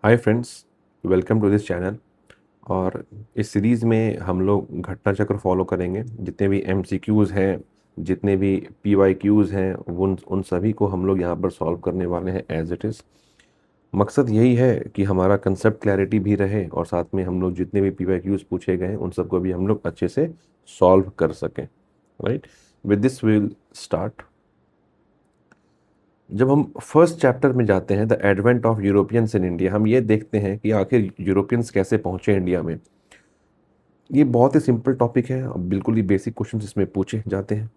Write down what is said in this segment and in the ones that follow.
Hi friends, welcome to this channel. और इस series में हम लोग घटना चक्र फॉलो करेंगे। जितने भी एमसीक्यूज़ हैं, जितने भी पीवाईक्यूज़ हैं, उन सभी को हम लोग यहाँ पर सॉल्व करने वाले हैं एज इट इज़। मकसद यही है कि हमारा कंसेप्ट क्लैरिटी भी रहे और साथ में हम लोग जितने भी पीवाईक्यूज़ पूछे गए हैं उन सबको भी हम लोग अच्छे से सॉल्व कर सकें। Right, with this will start. जब हम फर्स्ट चैप्टर में जाते हैं, the advent of Europeans in India, हम ये देखते हैं कि आखिर यूरोपियंस कैसे पहुंचे इंडिया में। ये बहुत ही सिंपल टॉपिक है, अब बिल्कुल ही बेसिक क्वेश्चन इसमें पूछे जाते हैं।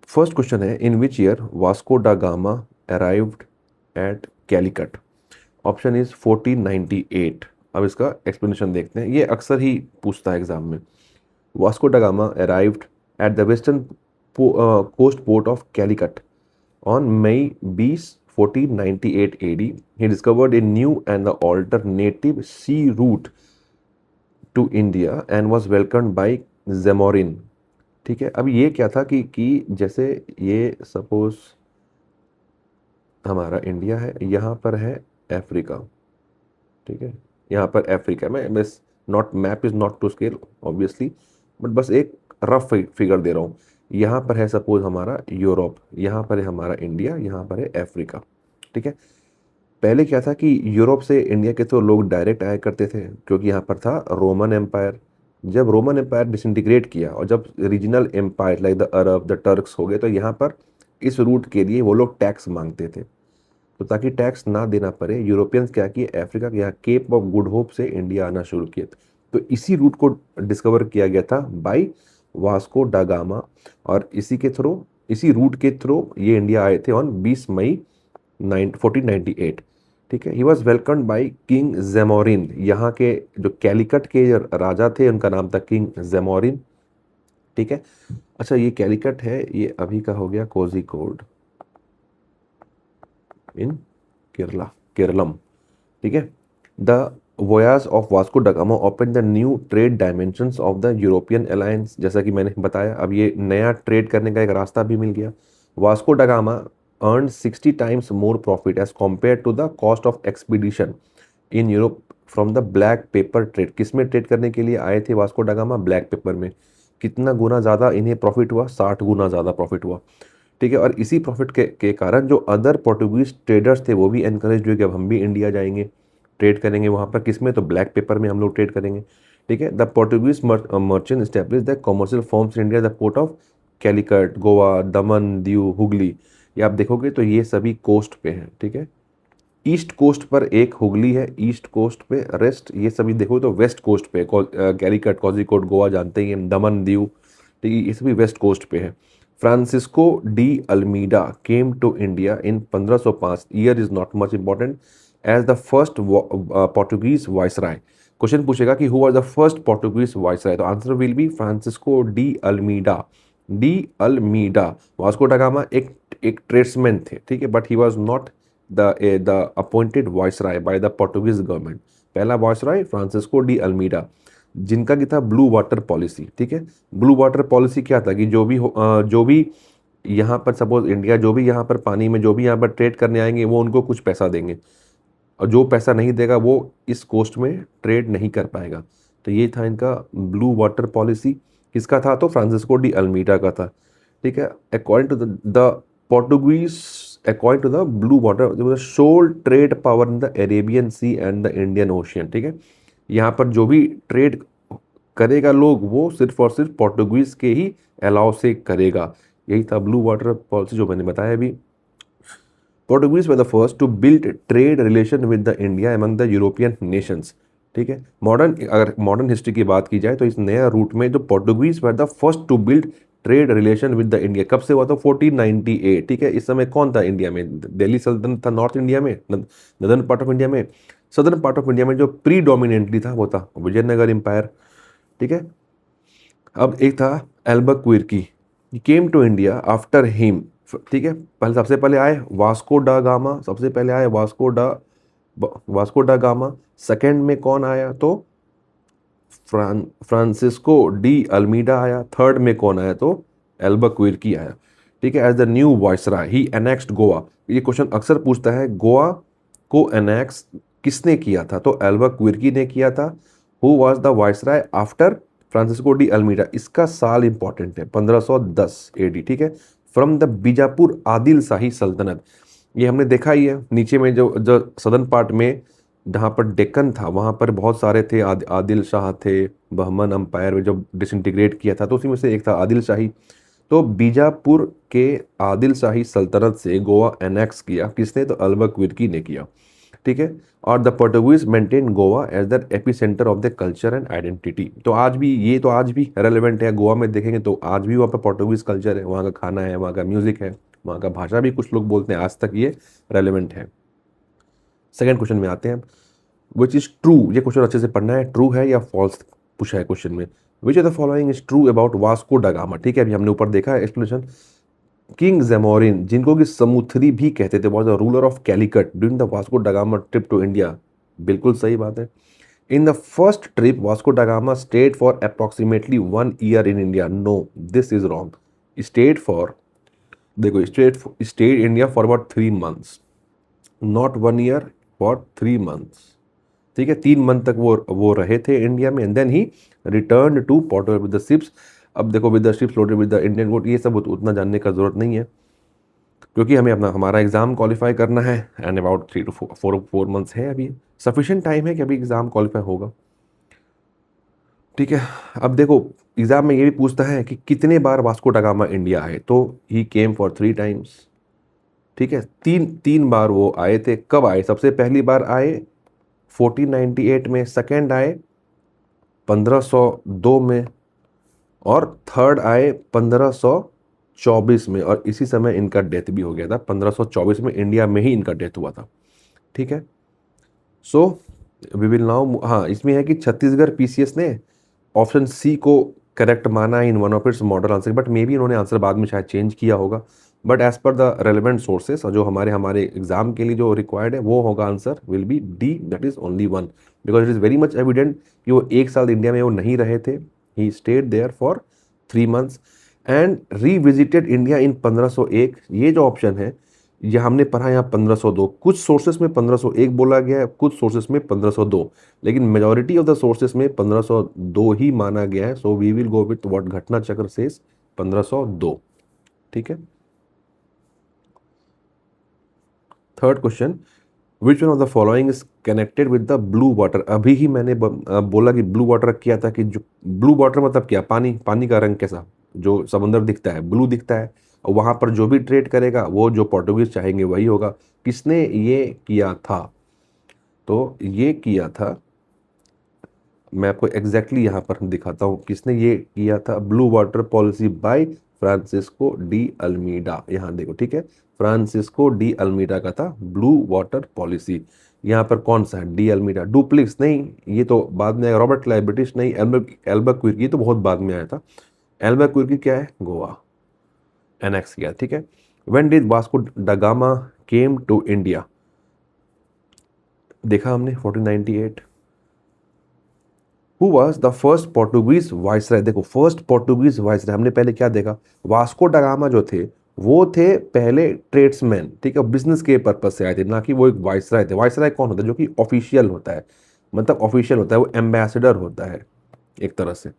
फर्स्ट क्वेश्चन है, इन which year Vasco da Gama arrived eight Calicut. Option is 1498। अब इसका एक्सप्लेनेशन देखते हैं, ये अक्सर ही पूछता है एग्जाम में। Vasco da Gama arrived at the western coast port of Calicut On May 20, 1498 AD, he discovered a new and the alternative sea route to India and was welcomed by Zamorin। ठीक है, अब ये क्या था कि जैसे ये सपोज हमारा इंडिया है, यहाँ पर है अफ्रीका। ठीक है, यहाँ पर अफ्रीका में बस, not map is not to scale obviously, but बस एक रफ फिगर दे रहा हूँ। यहाँ पर है सपोज हमारा यूरोप, यहाँ पर है हमारा इंडिया, यहाँ पर है अफ्रीका। ठीक है, पहले क्या था कि यूरोप से इंडिया के तो लोग डायरेक्ट आया करते थे क्योंकि यहाँ पर था रोमन एम्पायर। जब रोमन एम्पायर डिसइंटीग्रेट किया और जब regional empire like the Arab the Turks हो गए, तो यहाँ पर इस रूट के लिए वो लोग टैक्स मांगते थे। तो ताकि टैक्स ना देना पड़े, यूरोपियंस क्या किए, अफ्रीका के यहाँ केप ऑफ गुड होप से इंडिया आना शुरू किए। तो इसी रूट को डिस्कवर किया गया था बाई वास्को डा गामा, और इसी रूट के थ्रू ये इंडिया आए थे ऑन 20 मई 1498। ठीक है, he was welcomed by king Zamorin. यहाँ के जो कैलिकट के राजा थे उनका नाम था किंग जेमोरिन। ठीक है, अच्छा ये कैलिकट है, ये अभी का हो गया कोझिकोड इन केरला, केरलम। ठीक है, the voyage of Vasco da gamma open the new trade dimensions of the European alliance. जैसा कि मैंने बताया, अब ये नया ट्रेड करने का एक रास्ता भी मिल गया। Vasco da gamma earned 60 times more profit as compared to the cost of expedition in Europe from the black paper trade। किस में ट्रेड करने के लिए आए थे Vasco da gamma? Black pepper में। कितना गुना ज़्यादा इन्हें प्रॉफिट हुआ? 60 गुना ज़्यादा प्रॉफिट हुआ। ठीक है, और इसी प्रॉफिट के कारण जो अदर पोर्टुगीज ट्रेडर्स थे वो भी एनकरेज हुए कि अब हम भी इंडिया जाएंगे, ट्रेड करेंगे वहाँ पर। किस में? तो ब्लैक पेपर में हम लोग ट्रेड करेंगे। ठीक है, the Portuguese merchant establish the commercial forms in India the port of Calicut, Goa, दमन, दीव, हुगली। ये आप देखोगे तो ये सभी कोस्ट पे हैं। ठीक है, ईस्ट कोस्ट पर एक हुगली है, ईस्ट कोस्ट पे, रेस्ट ये सभी देखो तो वेस्ट कोस्ट पे, कैलिकट, कोझिकोड, गोवा जानते ही हैं, दमन, दीव, ठीक है, ये सभी वेस्ट कोस्ट पे है। Francisco de Almeida came to India in 1505। Year is not much important, as the first Portuguese viceroy. Question पूछेगा कि who was the first Portuguese viceroy, तो answer will be Francisco de Almeida. De Almeida. Vasco da Gama एक tradesman थे, ठीक है, but he was not the appointed viceroy by the Portuguese government. पहला viceroy Francisco de Almeida, जिनका की था blue water policy. ठीक है, ब्लू वाटर पॉलिसी क्या था कि जो भी यहाँ पर सपोज इंडिया, जो भी यहाँ पर पानी में जो भी यहाँ पर ट्रेड करने आएंगे वो उनको कुछ पैसा देंगे, और जो पैसा नहीं देगा वो इस कोस्ट में ट्रेड नहीं कर पाएगा। तो ये था इनका ब्लू वाटर पॉलिसी। किसका था? तो फ्रांसिस्को डी अल्मीडा का था। ठीक है, according to the Portuguese, according to the blue water sole trade power in the Arabian sea and the Indian ocean. ठीक है, यहाँ पर जो भी ट्रेड करेगा लोग वो सिर्फ और सिर्फ पोर्टुगीज के ही अलाउ से करेगा। यही था ब्लू वाटर पॉलिसी जो मैंने बताया अभी। Portuguese were the first to build trade relation with the India among the European nations. ठीक है, अगर मॉडर्न हिस्ट्री की बात की जाए तो इस नया रूट में जो Portuguese were the first to build trade relation with the India, कब से हुआ था? 1498। ठीक है, इस समय कौन था इंडिया में? दिल्ली सल्तनत था नॉर्थ इंडिया में, नदर्न पार्ट ऑफ इंडिया में। सदर्न पार्ट ऑफ इंडिया में जो प्री डोमिनेंटली था वो था विजयनगर एम्पायर। ठीक है, अब एक था Albuquerque, came to India after him. ठीक है, पहले सबसे पहले आए वास्को डा गामा, सबसे पहले आए वास्को डा गामा। सेकंड में कौन आया? तो फ्रांसिस्को डी अल्मीडा आया। थर्ड में कौन आया? तो एल्बक्विर्की आया। ठीक है, as the new viceroy he annexed Goa. ये क्वेश्चन अक्सर पूछता है, गोवा को एनेक्स किसने किया था? तो एल्बुक्वेर्की ने किया था। Who was the viceroy after Francisco de Almeida? इसका साल इंपॉर्टेंट है, 1510 एडी, ठीक है। फ्रॉम द बीजापुर आदिल शाही सल्तनत, ये हमने देखा ही है नीचे में, जो जो सदर्न पार्ट में जहाँ पर डेक्कन था वहाँ पर बहुत सारे थे, आदिल शाह थे, बहमन अम्पायर में जो डिसइंटीग्रेट किया था, तो उसी में से एक था आदिल शाही। तो बीजापुर के आदिल शाही सल्तनत से गोवा एनेक्स किया किसने? तो अल्बुक्वेर्की ने किया, ठीक है। और the Portuguese maintain Goa as the epicentre of the culture and identity. तो आज भी ये तो आज भी रेलेवेंट है, गोवा में देखेंगे तो आज भी वहाँ पर पोर्टुगीज कल्चर है, वहाँ का खाना है, वहाँ का म्यूजिक है, वहाँ का भाषा भी कुछ लोग बोलते हैं, आज तक ये रेलेवेंट है। सेकेंड क्वेश्चन में आते हैं, विच इज ट्रू। ये क्वेश्चन अच्छे से पढ़ना है, ट्रू है या फॉल्स पूछा है क्वेश्चन में। विच of the following is true about Vasco da gamma, ठीक है, अभी हमने ऊपर देखा है एक्सप्लेनेशन। किंग जैमोरिन, जिनको कि समुथरी भी कहते थे, was the ruler of Calicut during the Vasco da Gama trip to India. बिल्कुल सही बात है। In the first trip Vasco da Gama stayed for approximately 1 year in India. No, this is wrong. Stayed for, देखो, stayed India for about 3 months, not 1 year, for 3 months, ठीक है। 3 month तक वो रहे थे इंडिया में, and then he return to Portugal with the ships. अब देखो, with the ships loaded with the Indian gold, ये सब उतना जानने का जरूरत नहीं है, क्योंकि हमें हमारा एग्जाम क्वालिफाई करना है, एंड अबाउट 3 to 4 मंथ्स है, अभी सफिशिएंट टाइम है कि अभी एग्जाम क्वालिफाई होगा, ठीक है। अब देखो, एग्जाम में ये भी पूछता है कि कितने बार वास्को ड गामा इंडिया आए, तो ही केम फॉर 3 टाइम्स, ठीक है। तीन तीन बार वो आए थे। कब आए? सबसे पहली बार आए 1498 में, सेकेंड आए 1502 में, और थर्ड आए 1524 में, और इसी समय इनका डेथ भी हो गया था। 1524 में इंडिया में ही इनका डेथ हुआ था, ठीक है। सो वी विल नाउ, हाँ, इसमें है कि छत्तीसगढ़ पीसीएस ने ऑप्शन सी को करेक्ट माना in one of its model answer, but may be इन्होंने आंसर बाद में शायद चेंज किया होगा। But as per the relevant sources, जो हमारे एग्जाम के लिए जो रिक्वायर्ड है, वो होगा answer will be D, that is only one, because it is very much evident कि वो 1 साल इंडिया में वो नहीं रहे थे। He stayed there for 3 months and revisited India in 1501। ये जो ऑप्शन है, ये हमने पढ़ा यहाँ 1502, कुछ सोर्सेस में 1501 बोला गया है, कुछ सोर्सेस में 1502, लेकिन मेजॉरिटी ऑफ द सोर्सेस में 1502 ही माना गया है। So we will go with what Ghatna Chakra says, 1502, ठीक है। Third question, which one of the following is connected with the blue water. अभी ही मैंने बोला कि ब्लू वाटर किया था, कि जो ब्लू वाटर मतलब क्या? पानी, पानी का रंग कैसा? जो समुद्र दिखता है ब्लू दिखता है, और वहाँ पर जो भी ट्रेड करेगा वो जो पोर्टुगीज चाहेंगे वही होगा। किसने ये किया था? तो ये किया था, मैं आपको एग्जैक्टली यहाँ पर दिखाता हूँ किसने ये किया था। Blue water policy bye Francisco de Almeida, यहाँ देखो, ठीक है। फ्रांसिस्को डी अल्मीडा का था ब्लू वाटर पॉलिसी। यहाँ पर कौन सा है? De Almeida. डुप्लिक्स नहीं, ये तो बाद में आया। रॉबर्ट क्लाइव ब्रिटिश नहीं। एल्बुक्वेर्की तो बहुत बाद में आया था। एल्बुक्वेर्की क्या है? गोवा एनेक्स किया, ठीक है। When did Vasco da gamma came to India? देखा हमने 1498। Who was the first Portuguese viceroy? देखो, फर्स्ट पोर्टुगीज वाइसराय हमने पहले क्या देखा? वास्को ड गामा जो थे वो थे पहले ट्रेड्समैन, ठीक है, बिजनेस के पर्पज से आए थे, ना कि वो एक वाइसराय थे। वाइसराय कौन होता है? जो कि ऑफिशियल होता है, मतलब ऑफिशियल होता है, वो एम्बेसडर होता है एक तरह से,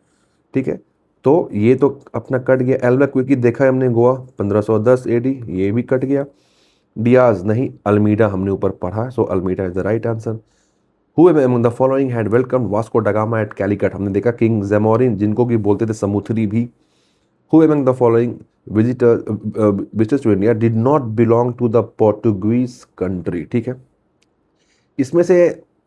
ठीक है। तो ये तो अपना कट गया। एल्बुक्वेर्की देखा है हमने, गोवा 1510 एडी, ये भी कट गया। डियाज नहीं, अल्मीडा हमने ऊपर पढ़ा, so Almeida is the right answer. Who among the following had welcomed Vasco da Gama at Calicut? हमने देखा किंग जैमोरिन, जिनको कि बोलते थे समुथरी भी। Who among the following visitors to India did not belong to the Portuguese country? ठीक है, इसमें से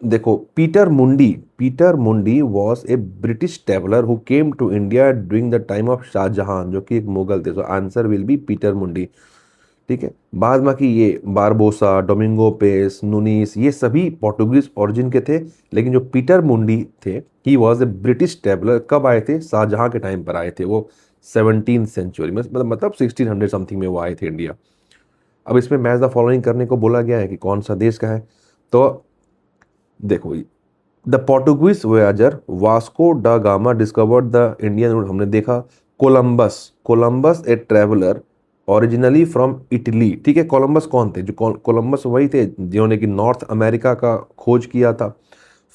देखो, Peter Mundy was a British traveller who came to India during the time of Shahjahan, जो कि एक मुगल थे। So answer will be Peter Mundy, ठीक है। बाद बाकी ये बारबोसा, डोमिंगो पेस, नुनीस, ये सभी पोर्टुगीज ओरिजिन के थे, लेकिन जो पीटर मुंडी थे, he was a British traveller. कब आए थे? शाहजहां के टाइम पर आए थे वो, 17th सेंचुरी में, मतलब 1600 समथिंग में वो आए थे इंडिया। अब इसमें मैच द फॉलोइंग करने को बोला गया है कि कौन सा देश का है। तो देखो, the Portuguese voyager Vasco da Gama discovered the Indian route, हमने देखा। Columbus a traveller originally from Italy. ठीक है, कोलंबस कौन थे? जो कोलंबस वही थे जिन्होंने कि नॉर्थ अमेरिका का खोज किया था।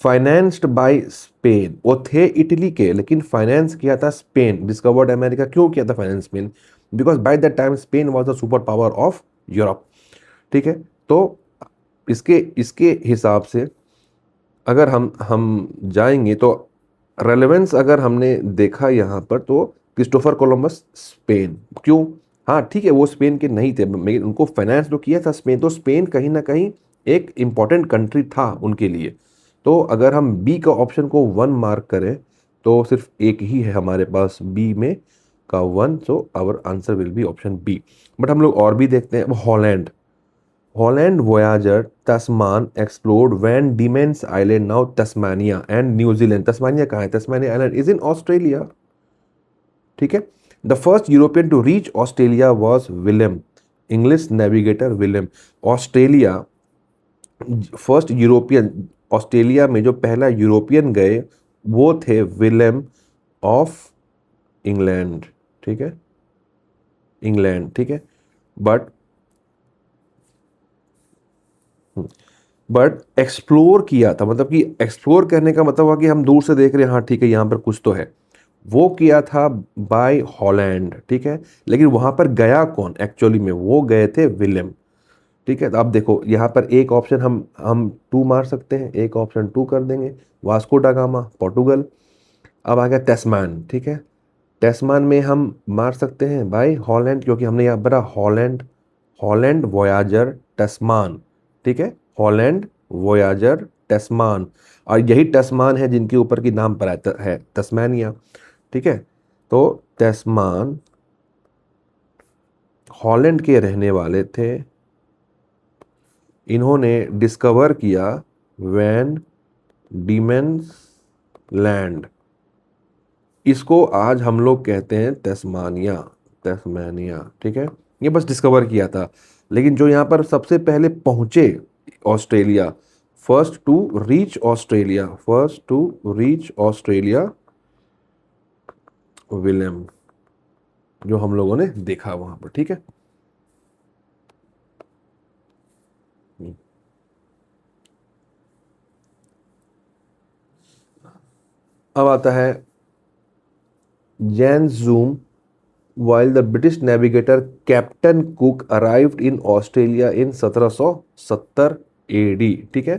फाइनेंस्ड बाय स्पेन, वो थे इटली के लेकिन फाइनेंस किया था स्पेन। डिस्कवर्ड अमेरिका क्यों किया था finance Spain? Because by that time Spain was the super power of Europe. ठीक है, तो इसके इसके हिसाब से अगर हम जाएंगे तो रेलेवेंस अगर हमने देखा यहाँ पर तो क्रिस्टोफर कोलंबस स्पेन क्यों? हाँ ठीक है, वो स्पेन के नहीं थे लेकिन उनको फाइनेंस तो किया था स्पेन, तो स्पेन कहीं ना कहीं एक इम्पॉर्टेंट कंट्री था उनके लिए। तो अगर हम बी का ऑप्शन को 1 मार्क करें तो सिर्फ एक ही है हमारे पास बी में का 1, so our answer will be option B. But हम लोग और भी देखते हैं। Holland, Holland voyager Tasman explored Van Diemen's Island, now Tasmania and New Zealand। Tasmania कहाँ है? Tasmania island is in Australia. ठीक है, the first European to reach Australia was William, English navigator William. Australia first European, Australia में जो पहला European गए वो थे विलियम ऑफ इंग्लैंड। ठीक है, इंग्लैंड। ठीक है, बट एक्सप्लोर किया था, मतलब कि एक्सप्लोर करने का मतलब हुआ कि हम दूर से देख रहे हैं, हाँ ठीक है यहाँ पर कुछ तो है, वो किया था बाय हॉलैंड। ठीक है, लेकिन वहाँ पर गया कौन एक्चुअली में? वो गए थे विलियम। ठीक है, तो अब देखो यहाँ पर एक ऑप्शन हम 2 मार सकते हैं, एक ऑप्शन 2 कर देंगे, वास्को डा गामा पोर्टुगल। अब आ गया तस्मान। ठीक है, तस्मान में हम मार सकते हैं बाय हॉलैंड क्योंकि हमने यहाँ पर हॉलैंड, हॉलैंड वोयाजर तस्मान। ठीक है, हॉलैंड वोयाजर तस्मान, और यही तस्मान है जिनके ऊपर की नाम पर है तस्मानिया। ठीक है, तो तस्मान हॉलैंड के रहने वाले थे, इन्होंने डिस्कवर किया वैन डीमेंस लैंड, इसको आज हम लोग कहते हैं तस्मानिया, तस्मानिया। ठीक है, ये बस डिस्कवर किया था, लेकिन जो यहाँ पर सबसे पहले पहुंचे Australia, first to reach Australia, first to reach Australia William, जो हम लोगों ने देखा वहां पर। ठीक है, अब आता है Jain zoom while the British navigator Captain Cook arrived in Australia in 1770 AD। ठीक है,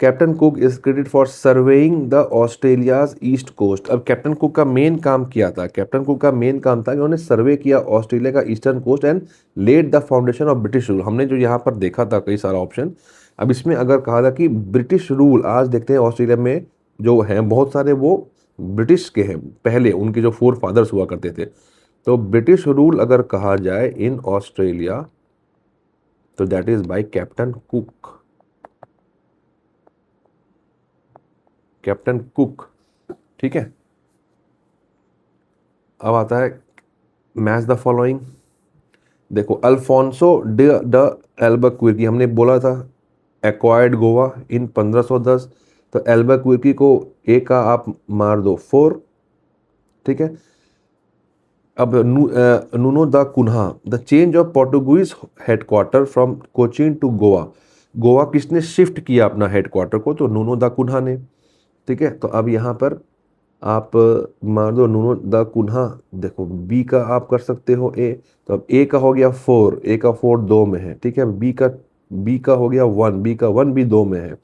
captain Cook is credit for surveying the Australia's east coast. अब कैप्टन कुक का मेन काम किया था, कैप्टन कुक का मेन काम था कि उन्होंने सर्वे किया ऑस्ट्रेलिया का eastern coast and led the foundation of British rule. हमने जो यहाँ पर देखा था कई सारा ऑप्शन, अब इसमें अगर कहा था कि ब्रिटिश रूल, आज देखते हैं ऑस्ट्रेलिया में जो हैं बहुत सारे वो ब्रिटिश के हैं, पहले उनके जो 4 फादर्स हुआ करते थे। तो ब्रिटिश रूल अगर कहा जाए इन ऑस्ट्रेलिया तो that is by captain cook, captain cook. ठीक है, अब आता है मैच द फॉलोइंग। देखो, अल्फोंसो द एल्बक्विर्की, हमने बोला था एक्वायर्ड गोवा इन 1510, तो एल्बक्विर्की को ए का आप मार दो 4। ठीक है, अब Nuno da Cunha, the change of Portuguese headquarter from Cochin to Goa, Goa किसने शिफ्ट किया अपना हेडक्वार्टर को? तो नूनो द कुन्हा ने। ठीक है, तो अब यहाँ पर आप मान दो नूनो द कुन्हा, देखो बी का आप कर सकते हो ए, तो अब ए का हो गया 4, ए का 4 2 में है। ठीक है, बी का हो गया 1, बी का 1 भी 2 में है।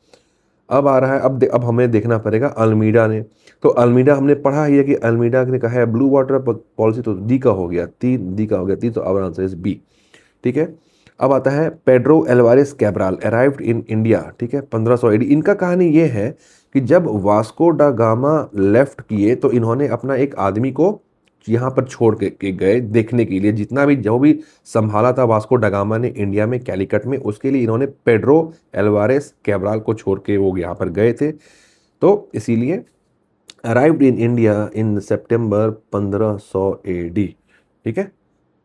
अब आ रहा है, अब हमें देखना पड़ेगा अल्मीडा ने। तो अल्मीडा हमने पढ़ा ही है कि अल्मीडा ने कहा है ब्लू वाटर पॉलिसी, तो डी का हो गया 3, डी का हो गया 3, तो आवर आंसर इज बी। ठीक है, अब आता है Pedro Alvares Cabral arrived in India. ठीक है, 1500 AD। इनका कहानी ये है कि जब वास्को डा गामा लेफ्ट किए तो इन्होंने अपना एक आदमी को यहाँ पर छोड़ के गए देखने के लिए, जितना भी जो भी संभाला था वास्को डा गामा ने इंडिया में कैलिकट में, उसके लिए इन्होंने पेड्रो एल्वारेस कैब्राल को छोड़ के वो यहाँ पर गए थे। तो इसीलिए arrived in India in September 1500 AD। ठीक है,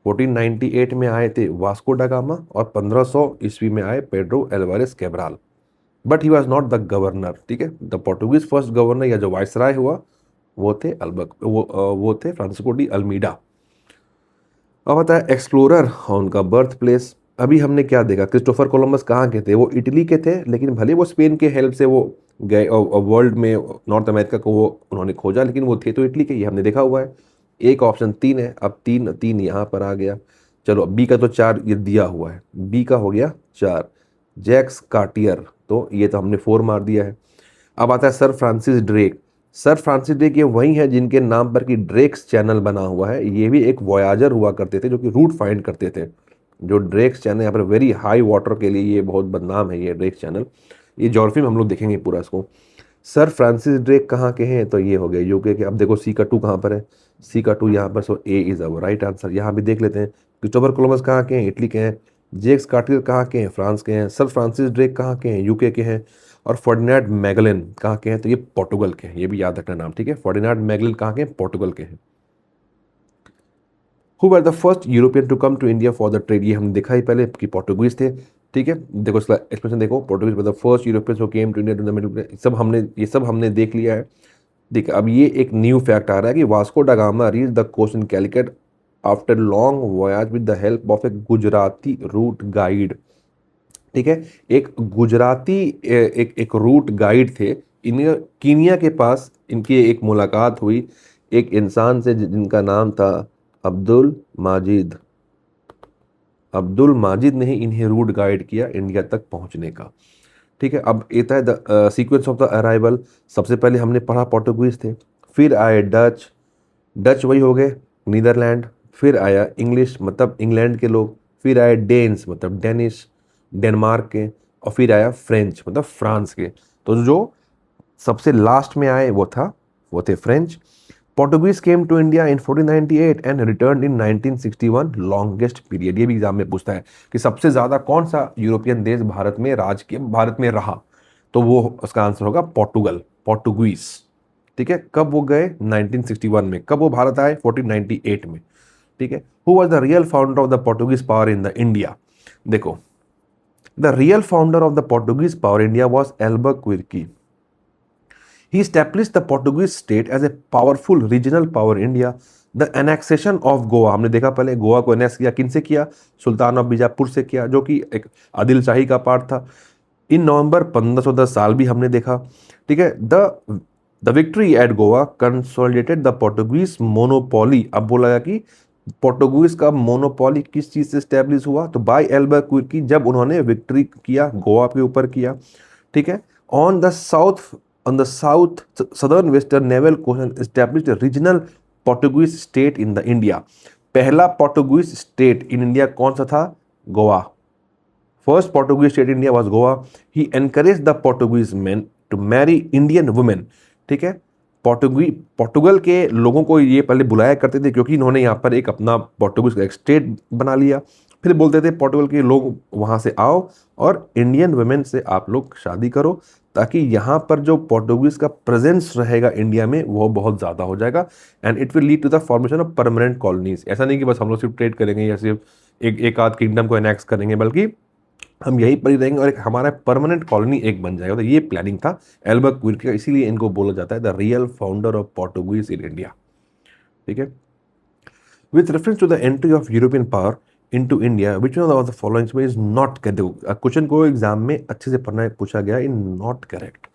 1498 में आए थे वास्को डा गामा और 1500 ईस्वी में आए Pedro Alvares Cabral, but he was not the governor. ठीक है, द पोर्टुगीज फर्स्ट गवर्नर या जो वाइसराय हुआ वो थे वो थे फ्रांसिस्को डी अल्मीडा। अब आता है एक्सप्लोरर और उनका बर्थ प्लेस। अभी हमने क्या देखा, क्रिस्टोफर कोलंबस कहाँ के थे, वो इटली के थे, लेकिन भले वो स्पेन के हेल्प से वो गए और वर्ल्ड में नॉर्थ अमेरिका को वो उन्होंने खोजा, लेकिन वो थे तो इटली के, ये हमने देखा हुआ है। एक ऑप्शन तीन है, अब तीन तीन यहाँ पर आ गया। चलो बी का तो चार ये दिया हुआ है, बी का हो गया चार। जैक्स कार्टियर, तो ये तो हमने फोर मार दिया है। अब आता है sir Francis Drake. Sir Francis Drake ये वही है जिनके नाम पर कि ड्रेक्स चैनल बना हुआ है। ये भी एक वॉयाजर हुआ करते थे जो कि रूट फाइंड करते थे। जो ड्रेक्स चैनल यहाँ पर वेरी हाई वाटर के लिए ये बहुत बदनाम है, ये ड्रेक्स चैनल। ये ज्योग्राफी में हम लोग देखेंगे पूरा इसको। सर फ्रांसिस ड्रेक कहाँ के हैं, तो ये हो गए यूके के। अब देखो सी का टू कहाँ पर है, सी का टू यहाँ पर, सो A is our right answer. यहाँ भी देख लेते हैं, क्रिस्टोफर कोलंबस कहाँ के हैं, इटली के हैं। जेक्स कार्टियर कहाँ के हैं, फ्रांस के हैं। सर फ्रांसिस ड्रेक कहाँ के हैं, यूके के हैं। और फर्डिनांड मैगलन कहाँ के हैं, तो ये पोर्टुगल के हैं। ये भी याद रखना नाम, ठीक है। फर्डिनांड मैगलन कहाँ के हैं, पोर्टुगल के हैं। Who were the first European to come to India for the trade, ये हमने देखा ही पहले कि पोर्टुगीज थे, ठीक है। देखो इसका एक्सप्लेनेशन देखो, Portuguese were the first Europeans who came to India to the middle, ये सब हमने देख लिया है। देखिए अब ये एक न्यू फैक्ट आ रहा है कि Vasco da Gama reach the coast in Calicut after long voyage with the help of a Gujarati route guide, ठीक है। एक गुजराती एक रूट गाइड थे। इन कीनिया के पास इनकी एक मुलाकात हुई एक इंसान से जिनका नाम था अब्दुल माजिद। अब्दुल माजिद ने ही इन्हें रूट गाइड किया इंडिया तक पहुंचने का, ठीक है। अब ये था the sequence of the arrival. सबसे पहले हमने पढ़ा पोर्टुगीज थे, फिर आए डच, डच वही हो गए नीदरलैंड, फिर आया इंग्लिश मतलब इंग्लैंड के लोग, फिर आए डेन्स मतलब डेनिश डेनमार्क के, और फिर आया फ्रेंच मतलब फ्रांस के। तो जो सबसे लास्ट में आए वो थे French. Portuguese came to India in 1498 and return in 1961, longest period. ये भी एग्जाम में पूछता है कि सबसे ज्यादा कौन सा यूरोपियन देश भारत में राज किया, भारत में रहा, तो वो उसका आंसर होगा पोर्टुगल, पोर्टुगीज, ठीक है। कब वो गए 1961 में, कब वो भारत आए 1498 में, ठीक है। Who was the real founder of the Portuguese power in the India, देखो the real founder of the Portuguese power India was Albuquerque. He established the Portuguese state as a powerful regional power India. The annexation of Goa, हमने देखा पहले गोवा को annex किया, किन से किया, सुल्तान of Bijapur से किया, जो कि एक आदिल शाही का पार्ट था। इन नवंबर 1510 साल भी हमने देखा, ठीक है। The victory eight Goa consolidated the Portuguese monopoly. अब बोला गया कि पोर्टुगीज का मोनोपोली किस चीज से स्टैब्लिश हुआ, तो बाय एल्बुक्विर्की, जब उन्होंने विक्ट्री किया गोवा के ऊपर किया, ठीक है। On the south southern western naval coast established a regional Portuguese state in the India. पहला पोर्टुगीज स्टेट इन इंडिया कौन सा था, Goa. First Portuguese state India was Goa. He encourage the Portuguese men to marry Indian women, ठीक है। पोर्टुगल के लोगों को ये पहले बुलाया करते थे क्योंकि इन्होंने यहाँ पर एक अपना पोर्टुगीज का एक स्टेट बना लिया। फिर बोलते थे पोर्टुगल के लोग वहाँ से आओ और इंडियन वुमेन से आप लोग शादी करो, ताकि यहाँ पर जो पोर्टुगीज का प्रेजेंस रहेगा इंडिया में वो बहुत ज़्यादा हो जाएगा, and it will lead to the formation of permanent colonies. ऐसा नहीं कि बस हम लोग सिर्फ ट्रेड करेंगे या सिर्फ एक आध किंगडम को एनेक्स करेंगे, बल्कि हम यहीं पर ही रहेंगे और एक हमारा परमानेंट कॉलोनी एक बन जाएगा। तो ये प्लानिंग था एल्बुक्विर्की का, इसीलिए इनको बोला जाता है the real founder of Portuguese in India, ठीक है। With reference to the entry of European power into India, which one of the following is not correct. Question को एग्जाम में अच्छे से पढ़ना पूछा गया इन नॉट करेक्ट।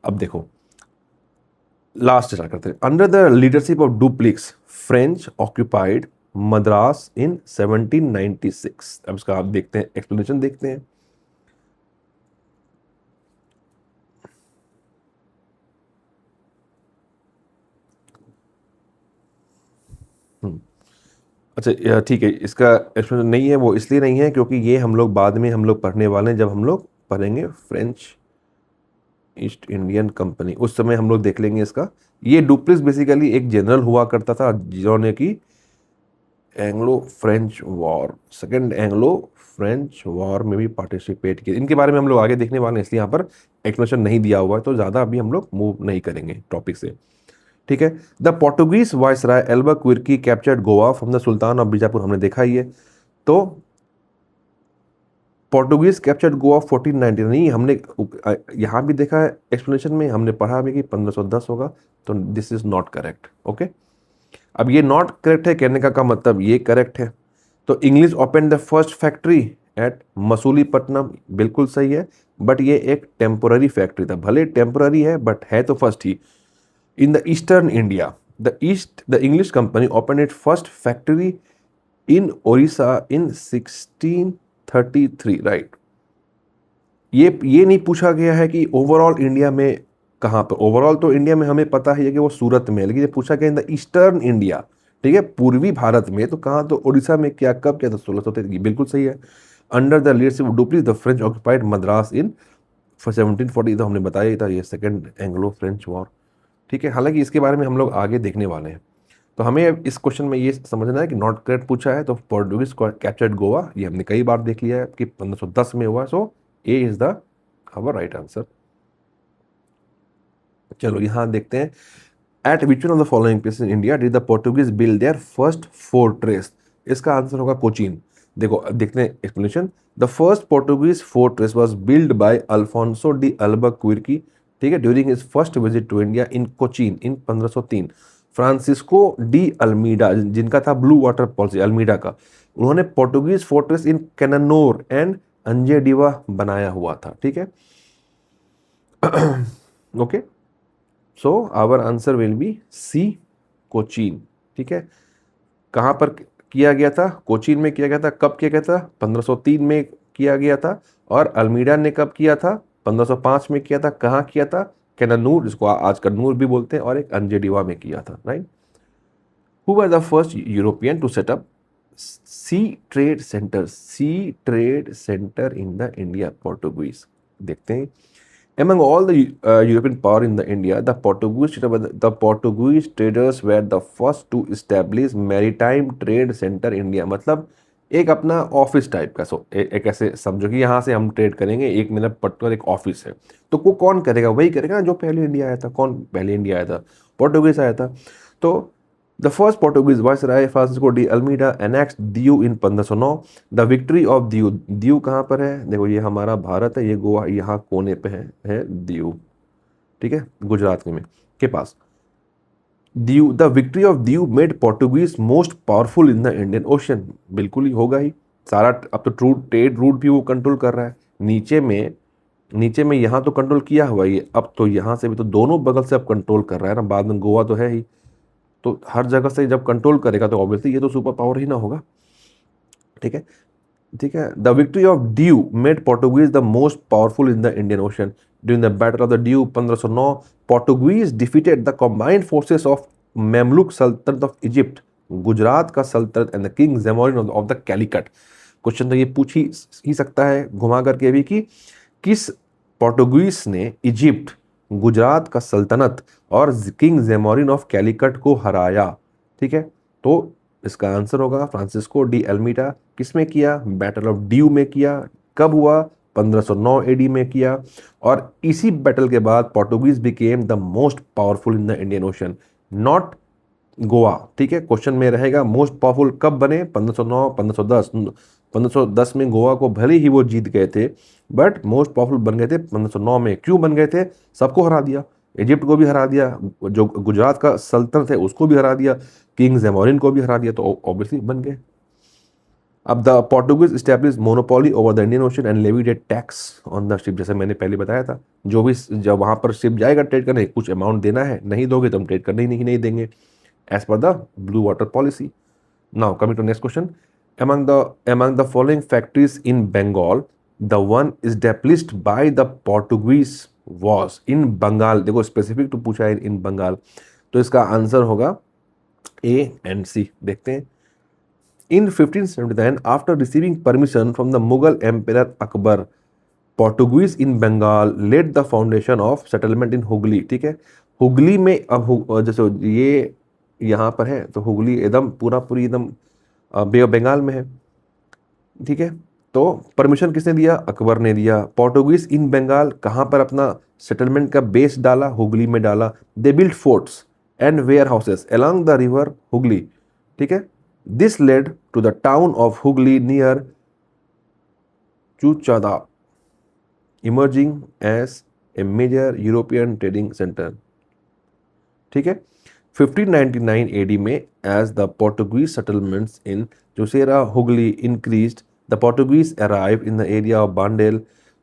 अब देखो लास्ट स्टार्ट करते हैं। Under the leadership of Dupleix French occupied Madras in 1796। अब इसका आप देखते हैं एक्सप्लेनेशन देखते हैं। अच्छा ठीक है, इसका एक्सप्लेनेशन नहीं है, वो इसलिए नहीं है क्योंकि ये हम लोग बाद में हम लोग पढ़ने वाले हैं, जब हम लोग पढ़ेंगे फ्रेंच ईस्ट इंडियन कंपनी, उस समय हम लोग देख लेंगे इसका। ये डुप्लिक्स बेसिकली एक जनरल हुआ करता था जिन्होंने कि Anglo French war, second Anglo French war में भी पार्टिसिपेट किया। इनके बारे में हम लोग आगे देखने वाले हैं, इसलिए यहाँ पर एक्सप्लेनेशन नहीं दिया हुआ है, तो ज़्यादा अभी हम लोग मूव नहीं करेंगे टॉपिक से, ठीक है। The Portuguese viceroy Albuquerque captured Goa from the sultan of Bijapur, हमने देखा ही है। तो पोर्टुगीज कैप्चर्ड गोवा 1490, नहीं हमने यहाँ भी देखा है एक्सप्लेनेशन में, हमने पढ़ा भी कि 1510 होगा, तो this is not correct, okay. अब ये नॉट करेक्ट है कहने का मतलब ये करेक्ट है, तो English open the first factory at Masulipatnam, बिल्कुल सही है, बट ये एक टेम्पोररी फैक्ट्री था, भले टेम्पोररी है बट है तो first he. In the eastern India the English company open it first factory in Odisha in 1633, right. ये नहीं पूछा गया है कि ओवरऑल इंडिया में कहाँ पर, ओवरऑल तो इंडिया में हमें पता है कि वो सूरत में है, लेकिन ये पूछा गया इन द ईस्टर्न इंडिया, ठीक है, पूर्वी भारत में, तो कहाँ, तो उड़ीसा में क्या, कब क्या था, 1633, बिल्कुल सही है। Under the leadership of Dupleix the French occupied Madras in 1740, तो हमने बताया ही था, ये सेकेंड एंग्लो फ्रेंच वॉर, ठीक है। हालांकि इसके बारे में हम लोग आगे देखने वाले हैं। तो हमें इस क्वेश्चन में ये समझना है कि नॉट करेक्ट पूछा है, तो पोर्टुगीज कैप्चर्ड गोवा, ये हमने कई बार देख लिया है कि 1510 में हुआ, so A is the our right answer. चलो यहां देखते हैं, at which one of the following places in India did the Portuguese build their first fortress. इसका आंसर होगा कोचीन। देखो देखते हैं explanation. The first Portuguese fortress was build by Alfonso de Albuquerque, ठीक है, during his first visit to India in Cochin in 1503। Francisco de Almeida, जिनका था blue water policy Almeida का, उन्होंने पोर्टुगीज फोर्ट्रेस इन कैनानोर एंड अंजेडिवा बनाया हुआ था, ठीक है। Okay, so our answer will be C, Cochin, ठीक है। कहाँ पर किया गया था, कोचीन में किया गया था। कब किया गया था, 1503 में किया गया था। और अल्मीडा ने कब किया था, 1505 में किया था। कहाँ किया था, कैनानूर, जिसको आज कन्नूर भी बोलते हैं, और एक अंजेडिवा में किया था, right. Who were the first European to set up sea trade centre in the India, Portuguese. देखते हैं, among all the European power in the India, the Portuguese traders were the first to establish maritime trade center India। मतलब एक अपना office type का, एक ऐसे समझो कि यहाँ से हम ट्रेड करेंगे, एक मेरा पर्टिकुलर एक ऑफिस है, तो वो कौन करेगा, वही करेगा ना जो पहले इंडिया आया था। कौन पहले इंडिया आया था, पोर्टुगीज आया था। तो the first Portuguese viceroy Francisco de Almeida annexed Diu in 1509। The victory of Diu, Diu कहाँ पर है, देखो ये हमारा भारत है, ये गोवा यहाँ कोने पे है दीव, ठीक है, गुजरात में के पास। Diu, the victory of Diu made Portuguese most powerful in the Indian Ocean, बिल्कुल ही होगा ही। सारा अब तो ट्रेड रूट भी वो कंट्रोल कर रहा है। नीचे में यहाँ तो कंट्रोल किया हुआ ही, अब तो यहाँ से भी तो दोनों बगल से अब कंट्रोल कर रहा है ना, बाद में गोवा तो है ही, तो हर जगह से जब कंट्रोल करेगा तो ऑब्वियसली ये तो सुपर पावर ही ना होगा, ठीक है। ठीक है, the victory of Diu made Portuguese the most powerful in the Indian Ocean. During the battle of the Diu 1509, Portuguese defeated the combined forces of Mamluk सल्तनत ऑफ इजिप्ट, गुजरात का सल्तनत and the king Zamorin of the Calicut. Question तो ये पूछ ही सकता है घुमा करके भी कि किस पोर्टुगीज ने इजिप्ट, गुजरात का सल्तनत और किंग जेमोरिन ऑफ कैलिकट को हराया, ठीक है। तो इसका आंसर होगा फ्रांसिस्को डी अल्मीडा। किसमें किया, बैटल ऑफ ड्यू में किया। कब हुआ, 1509 एडी में किया। और इसी बैटल के बाद Portuguese became the most powerful in the Indian ocean, not Goa, ठीक है। क्वेश्चन में रहेगा मोस्ट पावरफुल कब बने, 1509, 1510। 1510 में गोवा को भले ही वो जीत गए थे, बट मोस्ट पावरफुल बन गए थे 1509 में। क्यों बन गए थे, सबको हरा दिया, इजिप्ट को भी हरा दिया, जो गुजरात का सल्तनत है उसको भी हरा दिया, किंग जेमोरिन को भी हरा दिया, तो ऑब्वियसली बन गए। अब the Portuguese establish monopoly over the Indian ocean and levied A tax on the ship. जैसे मैंने पहले बताया था, जो भी जब वहां पर शिप जाएगा ट्रेड करने, कुछ अमाउंट देना है, नहीं दोगे तो हम ट्रेड करने ही नहीं देंगे, as per the blue water policy. Now coming to next question, among the following factories in Bengal, the one established by the Portuguese was in Bengal। देखो स्पेसिफिक तो पूछा है इन बंगाल, तो इसका आंसर होगा ए एंड सी। देखते हैं, in 1579 after receiving permission from the Mughal emperor Akbar, Portuguese in Bengal laid the foundation of settlement in Hooghly, ठीक है। हुगली में अब जैसे ये यहाँ पर है, तो हुगली एकदम पूरी एकदम बे ऑफ बंगाल में है, ठीक है। तो परमिशन किसने दिया, अकबर ने दिया। पोर्टुगीज इन बंगाल कहाँ पर अपना सेटलमेंट का बेस डाला, हुगली में डाला। They build forts and warehouses along the river Hooghly, ठीक है। This led to the town of Hooghly near Chuchura, emerging as a major European trading centre, ठीक है। 1599 एडी में as the Portuguese settlements in जोसेरा Hooghly increased, the Portuguese arrive in the area of Bandel,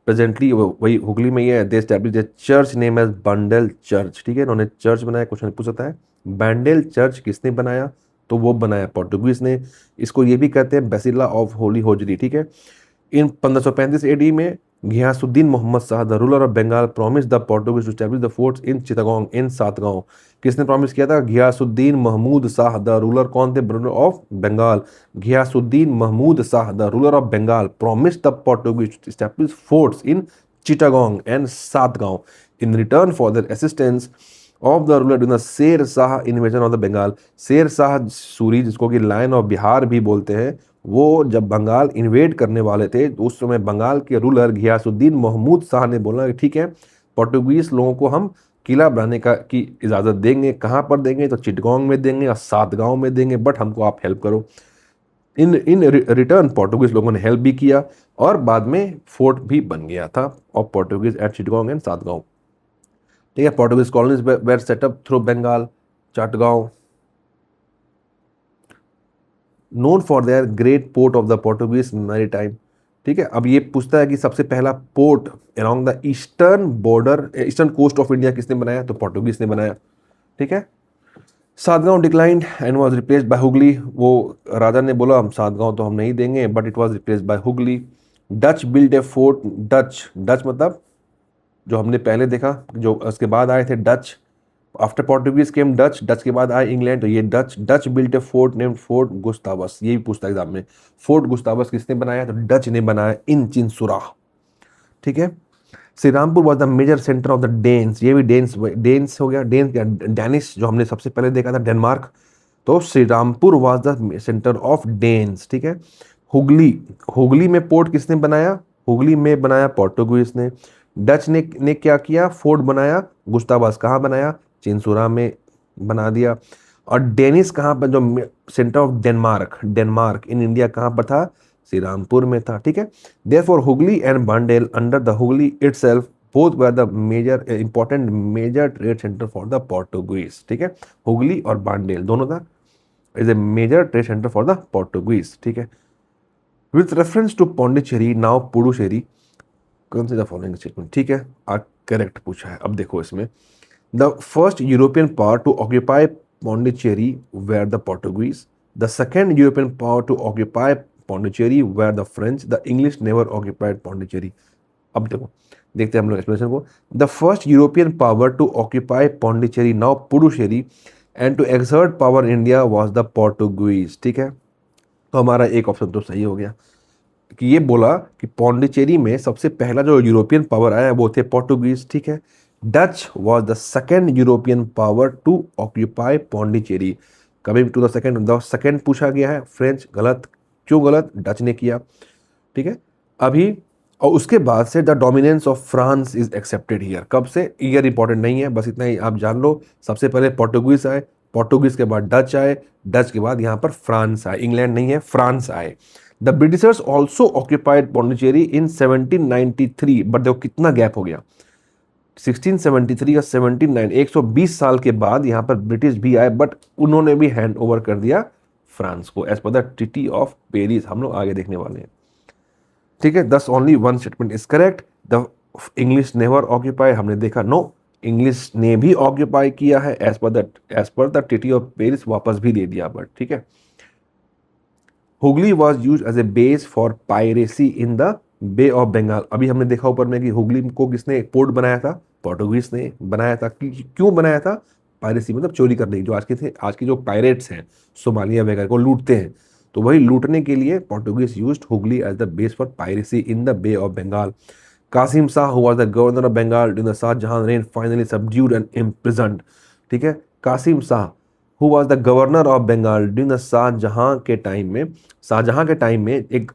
presently वही हुगली में ही है। They establish the church name as Bandel church, ठीक है, इन्होंने चर्च बनाया। क्वेश्चन पूछ सकता है बांडेल चर्च किसने बनाया, तो वो बनाया पोर्टुगीज ने। इसको ये भी कहते हैं बेसिला ऑफ होली होजरी, ठीक है। इन 1535 एडी में Ghiyasuddin Mohammad Shah the ruler of Bengal promise the Portuguese to establish the forts in Chittagong in Satgaon. किसने प्रॉमिस किया था? Ghiyasuddin Mahmud Shah the ruler. कौन थे? Ruler of Bengal. Ghiyasuddin Mahmud Shah the ruler of Bengal promise the Portuguese to establish forts in Chittagong and Satgaon in return for their assistance of the ruler during the Sher Shah invasion of the Bengal. Sher Shah Suri, जिसको कि lion of Bihar भी बोलते हैं, वो जब बंगाल इन्वेड करने वाले थे तो उस समय बंगाल के रूलर घियासुद्दीन महमूद शाह ने बोला कि ठीक है, पोर्टुगीज लोगों को हम किला बनाने की इजाज़त देंगे। कहाँ पर देंगे? तो चिटगांग में देंगे और सातगांव में देंगे, बट हमको आप हेल्प करो। इन रिटर्न पोर्टुगीज लोगों ने हेल्प भी किया और बाद में फोर्ट भी बन गया था of Portuguese at Chittagong and Satgaon, ठीक है। Portuguese colonies were set up through Bengal, Chatgaon known for their great port of the Portuguese maritime, ठीक है। अब ये पूछता है कि सबसे पहला port along the eastern border, eastern coast of India किसने बनाया? तो पोर्टुगीज ने बनाया, ठीक है। Satgaon declined and was replaced by Hooghly. वो राजा ने बोला हम सातगांव तो हम नहीं देंगे, but it was replaced by Hooghly. Dutch build a fort, Dutch मतलब जो हमने पहले देखा, जो उसके बाद आए थे डच, आफ्टर पोर्टुगीज केम डच के बाद आए इंग्लैंड, तो ये डच बिल्ट ए फोर्ट नेम्ड फोर्ट गुस्तावस। ये भी पूछता है एग्जाम में, फोर्ट गुस्तावस किसने बनाया? तो डच ने बनाया इन चिंसुरा, ठीक है। Srirampur was the major centre of the Danes. ये भी डेन्स हो गया, डेन्स क्या? डैनिश, जो हमने सबसे पहले देखा था डेनमार्क, तो Srirampur was the centre of Danes, ठीक है। हुगली में पोर्ट किसने बनाया? हुगली में बनाया पोर्टुगीज ने। डच ने क्या किया? फोर्ट बनाया गुस्तावस। कहाँ बनाया? चिंसुरा में बना दिया। और डेनिस कहाँ पर? जो centre of Denmark in India कहाँ पर था? श्री रामपुर में था, ठीक है। Therefore Hooghly and बांडेल under the Hooghly itself both were the major important major trade centre for the Portuguese, ठीक है। हुगली और बांडेल दोनों था is a major trade centre for the Portuguese, ठीक है। With reference to Pondicherry now Puducherry consider the following statement, ठीक है। Correct पूछा है। अब देखो इसमें The first European power to occupy Pondicherry were the Portuguese. The second European power to occupy Pondicherry were the French. The English never occupied Pondicherry. अब देखते हैं हम लोग एक्सप्लेनेशन को। The first European power to occupy Pondicherry, now Puducherry, and to exert power in India was the Portuguese, ठीक है। तो हमारा एक ऑप्शन तो सही हो गया कि ये बोला कि पौंडीचेरी में सबसे पहला जो यूरोपियन पावर आया वो थे पोर्टुगीज, ठीक है। Dutch was the second European power to occupy Pondicherry. Coming to the second पूछा गया है, फ्रेंच गलत। क्यों गलत? डच ने किया, ठीक है। अभी और उसके बाद से the dominance of France is accepted here. कब से? ईयर इंपॉर्टेंट नहीं है, बस इतना ही आप जान लो। सबसे पहले पोर्टुगीज आए, पोर्टुगीज के बाद डच आए, डच के बाद यहाँ पर फ्रांस आए, इंग्लैंड नहीं है, फ्रांस आए। The Britishers also occupied Pondicherry in 1793, but देखो कितना गैप हो गया, 1673 या 1790, 120 साल के बाद यहाँ पर ब्रिटिश भी आए, बट उन्होंने भी हैंड ओवर कर दिया फ्रांस को as per the treaty of Paris. हम लोग आगे देखने वाले हैं, ठीक है। दस only one statement is correct. The English never occupy, हमने देखा नो, इंग्लिश ने भी ऑक्यूपाई किया है as per the treaty of Paris, वापस भी दे दिया, बट ठीक है। Hooghly was use as a base for piracy in the bay of Bengal. अभी हमने देखा ऊपर में कि हुगली को किसने पोर्ट बनाया था? पोर्टुगीज ने बनाया था। क्यों बनाया था? पायरेसी मतलब चोरी करने की। जो आज के जो पायरेट्स हैं, सोमालिया वगैरह को लूटते हैं, तो वही लूटने के लिए Portuguese used Hooghly as the base for piracy in the bay of Bengal. Qasim Shah who was the governor of Bengal during the Shahjahan reign finally subdued and imprisoned, ठीक है। Qasim Shah who was the governor of Bengal during the Shahjahan के टाइम में एक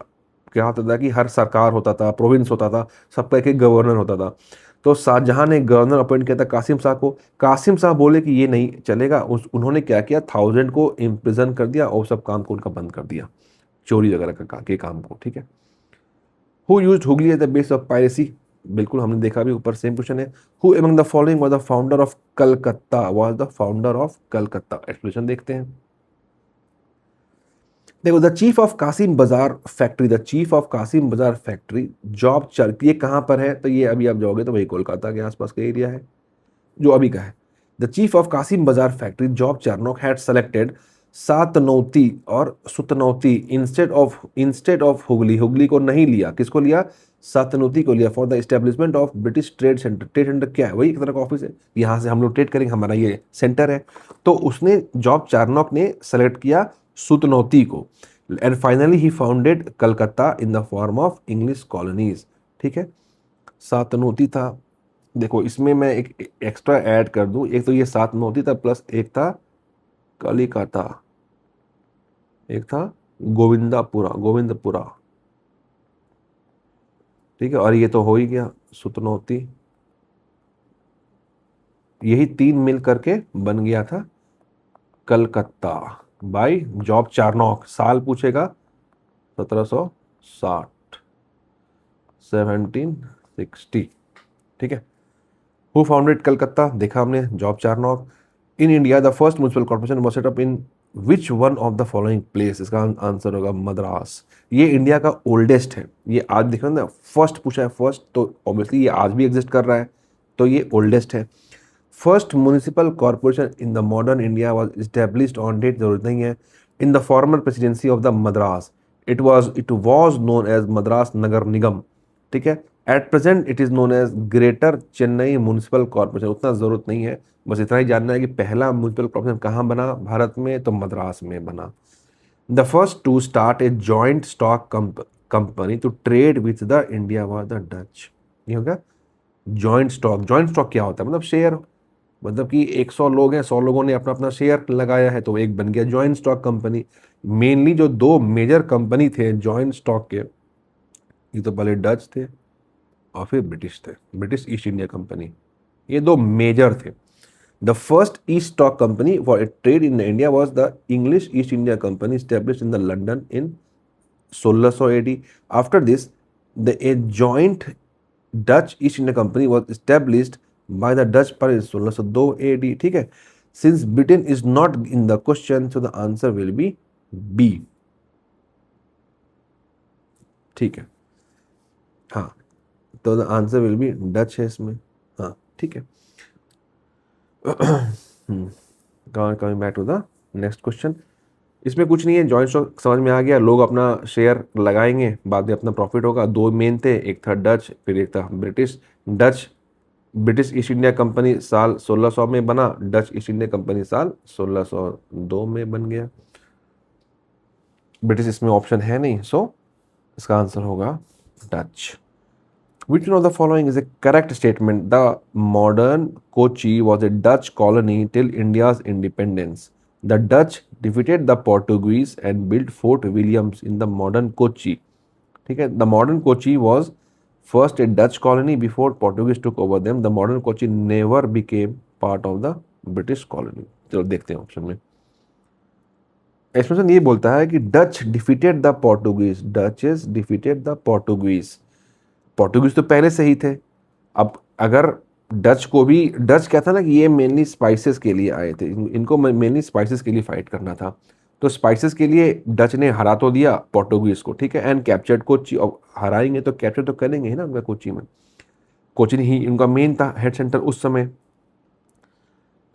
क्या होता था कि हर सरकार होता था, प्रोविंस होता था, सबका एक गवर्नर होता था। तो शाहजहां ने गवर्नर अपॉइंट किया था कासिम शाह को। कासिम शाह बोले कि ये नहीं चलेगा, उन्होंने क्या किया, 1000 को इम्प्रिजन कर दिया और सब काम को उनका बंद कर दिया, चोरी वगैरह के काम को, ठीक है। Who used Hooghly as the base of piracy? बिल्कुल हमने देखा भी ऊपर, सेम क्वेश्चन है। Who among the following was the founder of Calcutta, was the founder of Calcutta, explanation देखते हैं। देखो, the chief of Kasim Bazar factory, the chief of Kasim Bazar factory job चर, ये कहाँ पर है, तो ये अभी आप जाओगे तो वही कोलकाता के आसपास का एरिया है जो अभी का है। The chief of Kasim Bazar factory job चारनोक had selected सातनौती और सुतनौती इंस्टेड ऑफ हुगली, हुगली को नहीं लिया, किसको लिया, सातनौती को लिया, for the establishment of British trade centre. Trade centre क्या है, वही एक तरह का ऑफिस है, यहाँ से हम लोग ट्रेड करेंगे, हमारा ये सेंटर है। तो उसने जॉब चारनोक ने सेलेक्ट किया सुतनौती को, and finally he founded Calcutta in the form of English colonies. ठीक है, सातनौती था। देखो इसमें मैं एक एक्स्ट्रा ऐड कर दूं, एक तो ये सातनौती था प्लस एक था कलिकाता, एक था गोविंदपुरा। ठीक है, और ये तो हो ही गया सुतनौती, यही तीन मिल करके बन गया था कलकत्ता बाय जॉब चारनॉक। साल पूछेगा 1760, 1760। ठीक है, हु फाउंडेड कलकत्ता, देखा हमने, Job Charnock. In India the first municipal corporation was set up in which one of the following place, इसका आंसर होगा मद्रास। ये इंडिया का ओल्डेस्ट है, ये आज देख रहे हो ना, फर्स्ट पूछा है फर्स्ट, तो ऑब्वियसली ये आज भी एग्जिस्ट कर रहा है, तो ये ओल्डेस्ट है। First municipal corporation in the modern India was established on date, जरूरत नहीं है, in the former presidency of the Madras, it was known as Madras Nagar Nigam. ठीक है, at present it is known as greater Chennai municipal corporation. उतना जरूरत नहीं है, बस इतना ही जानना है कि पहला म्यूनिसिपल कॉर्पोरेशन कहाँ बना भारत में, तो मद्रास में बना। The first to start a joint stock company to trade with the India was the Dutch. ये होगा जॉइंट स्टॉक। जॉइंट स्टॉक क्या होता है, मतलब शेयर, मतलब कि 100 लोग हैं, 100 लोगों ने अपना अपना शेयर लगाया है, तो एक बन गया जॉइंट स्टॉक कंपनी। मेनली जो दो मेजर कंपनी थे जॉइंट स्टॉक के, ये तो पहले डच थे और फिर ब्रिटिश थे, ब्रिटिश ईस्ट इंडिया कंपनी, ये दो मेजर थे। The first east stock company for a trade in India was the English East India company established in the London in 1600 AD. After this, a joint Dutch East India Company was established by the Dutch in 1602 AD. ठीक है, since Britain is not in the question, so the answer will be B. ठीक है, हाँ, तो the answer will be Dutch है इसमें। हाँ ठीक है, coming back to the next question. इसमें कुछ नहीं है, जॉइंट स्टॉक समझ में आ गया, लोग अपना शेयर लगाएंगे, बाद में अपना प्रॉफिट होगा। दो मेन थे, एक था डच फिर एक था British. British East India company साल 1600 में बना, डच ईस्ट इंडिया कंपनी साल 1602 में बन गया। ब्रिटिश इसमें ऑप्शन है नहीं, सो इसका आंसर होगा Dutch. Which one of the following is a correct statement? The modern Kochi was a Dutch colony till India's independence. The Dutch defeated the Portuguese and built Fort Williams in the modern Kochi. ठीक है, the modern Kochi was first a Dutch colony before Portuguese took over them. The modern Kochi never became part of the British colony. चलो देखते हैं option में। Expression ये बोलता है कि Dutch defeated the Portuguese, duchess defeated the Portuguese. Portuguese तो पहले से ही थे, अब अगर डच को भी, डच क्या था ना कि ये मेनली स्पाइसेस के लिए आए थे, इनको मेनली स्पाइसेस के लिए फाइट करना था, तो स्पाइसेस के लिए डच ने हरा तो दिया पोर्टुगीज को, ठीक है, एंड कैप्चर्ड कोची। और हराएंगे तो कैप्चर तो करेंगे ही ना उनका कोची में, कोचिन ही उनका मेन था हेड सेंटर उस समय।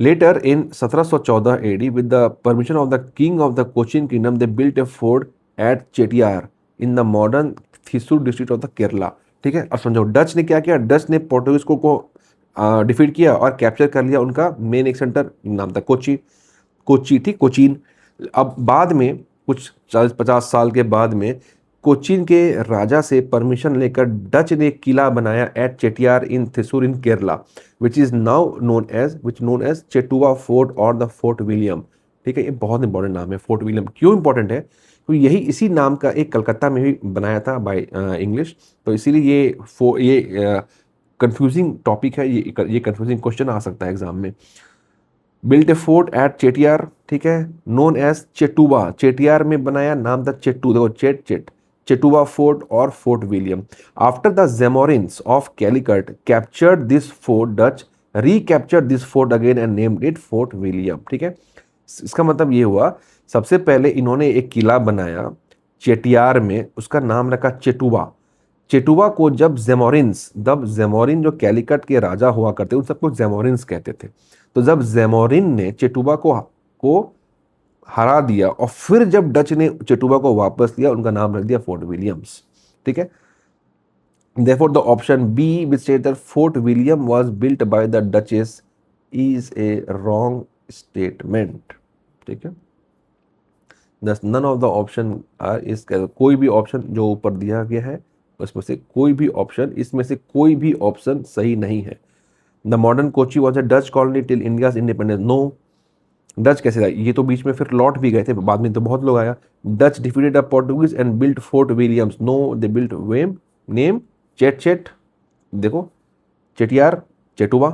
Later in 1714 AD with the permission of the king of the Cochin kingdom they built a fort at Chettiar in the modern Thrissur district of the Kerala। ठीक है, अब समझो डच ने क्या किया, डच ने पोर्टुगीज को डिफीट किया और कैप्चर कर लिया उनका मेन एक सेंटर, नाम था कोची ठीक, कोचीन। अब बाद में कुछ 40-50 साल के बाद में कोचीन के राजा से परमिशन लेकर डच ने एक किला बनाया एट चेटियार इन थ्रिसुर इन केरला, विच नोन एज चेटुआ फोर्ट और द फोर्ट विलियम। ठीक है, ये बहुत इंपॉर्टेंट नाम है फोर्ट विलियम। क्यों इंपॉर्टेंट है, क्योंकि यही इसी नाम का एक कलकत्ता में भी बनाया था बाय इंग्लिश, तो इसीलिए ये कंफ्यूजिंग टॉपिक है, ये कंफ्यूजिंग क्वेश्चन आ सकता है एग्जाम में। बिल्ट ए फोर्ट एट चेटियार, ठीक है, नोन एज चेटुआ, चेटियार में बनाया, नाम था चेट्टू। देखो चेटुवा फोर्ट और fort William. After the Zamorins of Calicut captured this fort, Dutch recaptured this fort again and named it fort William. ठीक है, इसका मतलब ये हुआ सबसे पहले इन्होंने एक किला बनाया चेटियार में, उसका नाम रखा चेटुवा। चेटुवा को जब जेमोरिन्स, जब जेमोरिन जो कैलिकट के राजा हुआ करते उन सबको जेमोरिन्स कहते थे, तो जब जेमोरिन ने चेटुवा को हरा दिया और फिर जब डच ने चेटुवा को वापस लिया, उनका नाम रख दिया फोर्ट विलियम्स। ठीक है, therefore the option B which says that Fort William was built by the Duchess is a wrong statement। ठीक है, thus none of the option are is, कोई भी ऑप्शन जो ऊपर दिया गया है उसमें से कोई भी ऑप्शन, इसमें से कोई भी ऑप्शन सही नहीं है। The modern Kochi was a Dutch colony till India's independence, no. Dutch कैसे था, ये तो बीच में फिर लौट भी गए थे, बाद में तो बहुत लोग आया। Dutch defeated the Portuguese and built fort Williams, no they built them name Chet, देखो Chettiar, Chetuva.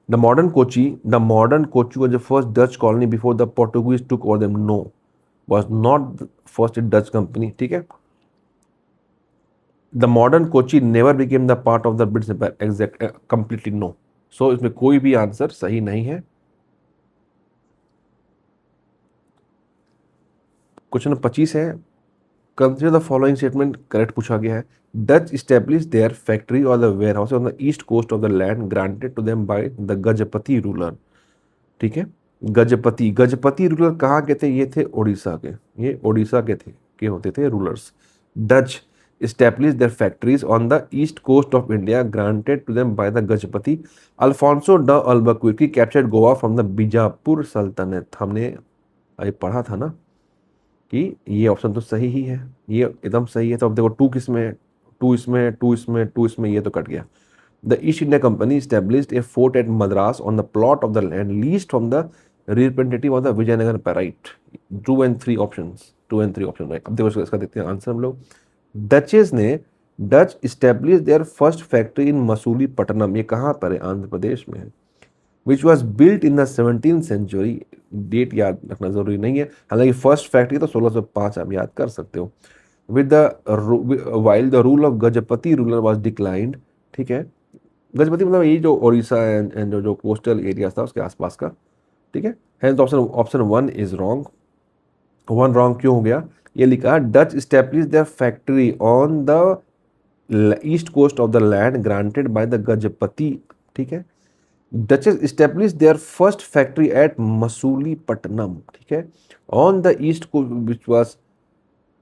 The modern Kochi was the first Dutch colony before the Portuguese took over them, no was not first Dutch company. ठीक है, the modern Kochi never became the part of the British empire, exact completely no. So इसमें कोई भी answer सही नहीं है। Question 25 है, consider the following statement correct पूछा गया है। डच स्टैब्लिश देयर फैक्ट्री और the warehouse on the east coast of the land granted to them by the Gajapati ruler. ठीक है, गजपति रूलर कहाँ के थे, ये थे उड़ीसा के, ये उड़ीसा के होते थे rulers. Dutch established their factories on the east coast of India granted to them by the Gajapati। Alfonso de Albuquerque captured Goa from the Bijapur सल्तनत। हमने अभी पढ़ा था ना कि ये ऑप्शन तो सही ही है, ये एकदम सही है। तो अब देखो टू किस में, टू इसमें, ये तो कट गया। The east India company established a fort at Madras on the plot of the land leased from the representative of the Vijayanagar पैराइट। 2 and 3 options, 2 and 3 option right. अब देखो इसका देखते हैं आंसर हम लोग। डचेस ने Dutch establish their first factory in Masulipatnam, ये कहाँ पर है, आंध्र प्रदेश में है। Which was built in the 17th century, date याद रखना जरूरी नहीं है, हालांकि फर्स्ट फैक्ट्री तो 1605 आप याद कर सकते हो। With the while the rule of Gajapati ruler was declined. ठीक है, गजपति मतलब ये जो उड़ीसा एंड जो कोस्टल एरिया था उसके आसपास का। ठीक है, hence option 1 is wrong. 1 wrong क्यों हो गया, ये लिखा Dutch establish their factory on the east coast of the land granted by the Gajapati. ठीक है, Dutches establish their first factory at Masulipatnam. ठीक है, on the east coast which was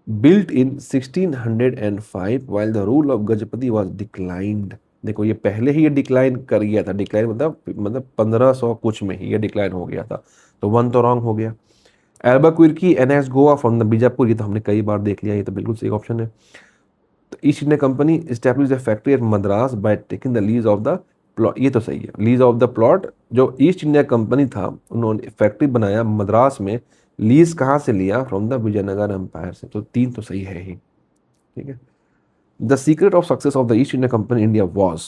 built in 1605 while the rule of Gajapati was declined. देखो ये पहले ही ये decline कर गया था, डिक्लाइन मतलब 1500 कुछ में ही ये डिक्लाइन हो गया था, तो 1 तो रॉन्ग हो गया। Albuquerque annex Goa from the Bijapur, ये तो हमने कई बार देख लिया, ये तो बिल्कुल सही ऑप्शन है। तो east India company establish the factory eight Madras by taking the lease of the plot, ये तो सही है। लीज ऑफ द प्लॉट, जो ईस्ट इंडिया कंपनी था उन्होंने फैक्ट्री बनाया मद्रास में, लीज कहाँ से लिया, फ्रॉम द विजयनगर एम्पायर से, तो 3 तो सही है ही। ठीक है, the secret of success of the east India company India was,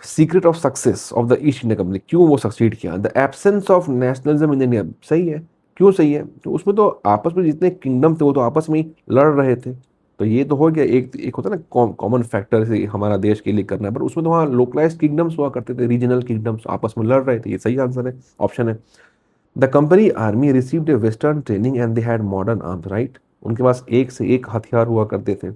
secret of success of the east India company, क्यों वो सक्सीड किया, the absence of nationalism in India, सही है। क्यों सही है, तो उसमें तो आपस में जितने किंगडम थे वो तो आपस में ही लड़ रहे थे, तो ये तो हो गया। एक होता है ना कॉमन फैक्टर से हमारा देश के लिए करना है, पर उसमें तो वहाँ लोकलाइज्ड किंगडम्स हुआ करते थे, रीजनल किंगडम्स आपस में लड़ रहे थे, ये सही आंसर है, ऑप्शन है। The company army received A western training and they had modern arms, right, उनके पास एक से एक हथियार हुआ करते थे।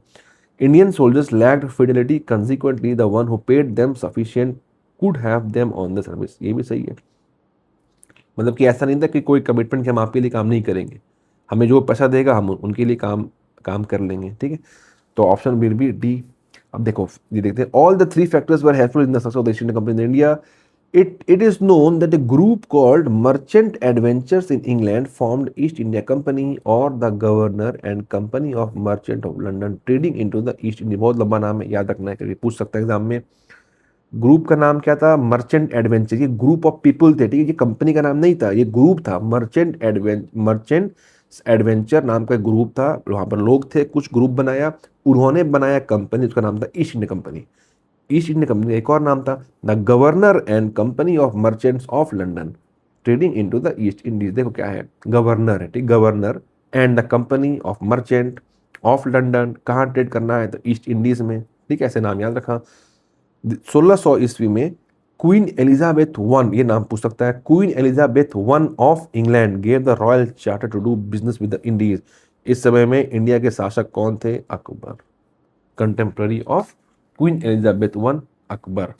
Indian soldiers lacked Fidelity, consequently the one who paid them sufficient could have them on the service, ये भी सही है। मतलब कि ऐसा नहीं था कि कोई कमिटमेंट कि हम आपके लिए काम नहीं करेंगे, हमें जो पैसा देगा हम उनके लिए काम कर लेंगे। ठीक है, तो ऑप्शन विल बी डी। अब देखो ये देखते हैं, all the 3 factors were helpful in the success of the east India company in India. It is known that a group called Merchant Adventures in England formed East India Company or the Governor and Company of Merchant of London trading into the East India। बहुत लंबा नाम है, याद रखना है, कभी पूछ सकता है एग्जाम में। ग्रुप का नाम क्या था, मर्चेंट एडवेंचर, ये ग्रुप ऑफ पीपल थे। ठीक है, ये कंपनी का नाम नहीं था, ये ग्रुप था, मर्चेंट एडवेंचर नाम का ग्रुप था, वहाँ पर लोग थे, कुछ ग्रुप बनाया, उन्होंने बनाया कंपनी, उसका नाम था east India company. East India company एक और नाम था the governor and company of merchants of London trading into the east Indies. देखो क्या है, गवर्नर है, ठीक, governor and the company of merchant of London, कहाँ ट्रेड करना है तो ईस्ट इंडीज में, ठीक है, ऐसे नाम याद रखा। 1600 ईस्वी में क्वीन एलिजाबेथ वन, ये नाम पूछ सकता है, queen Elizabeth one of England gave the royal charter to do business with the Indies. इस समय में इंडिया के शासक कौन थे? Akbar, contemporary of queen Elizabeth one, Akbar.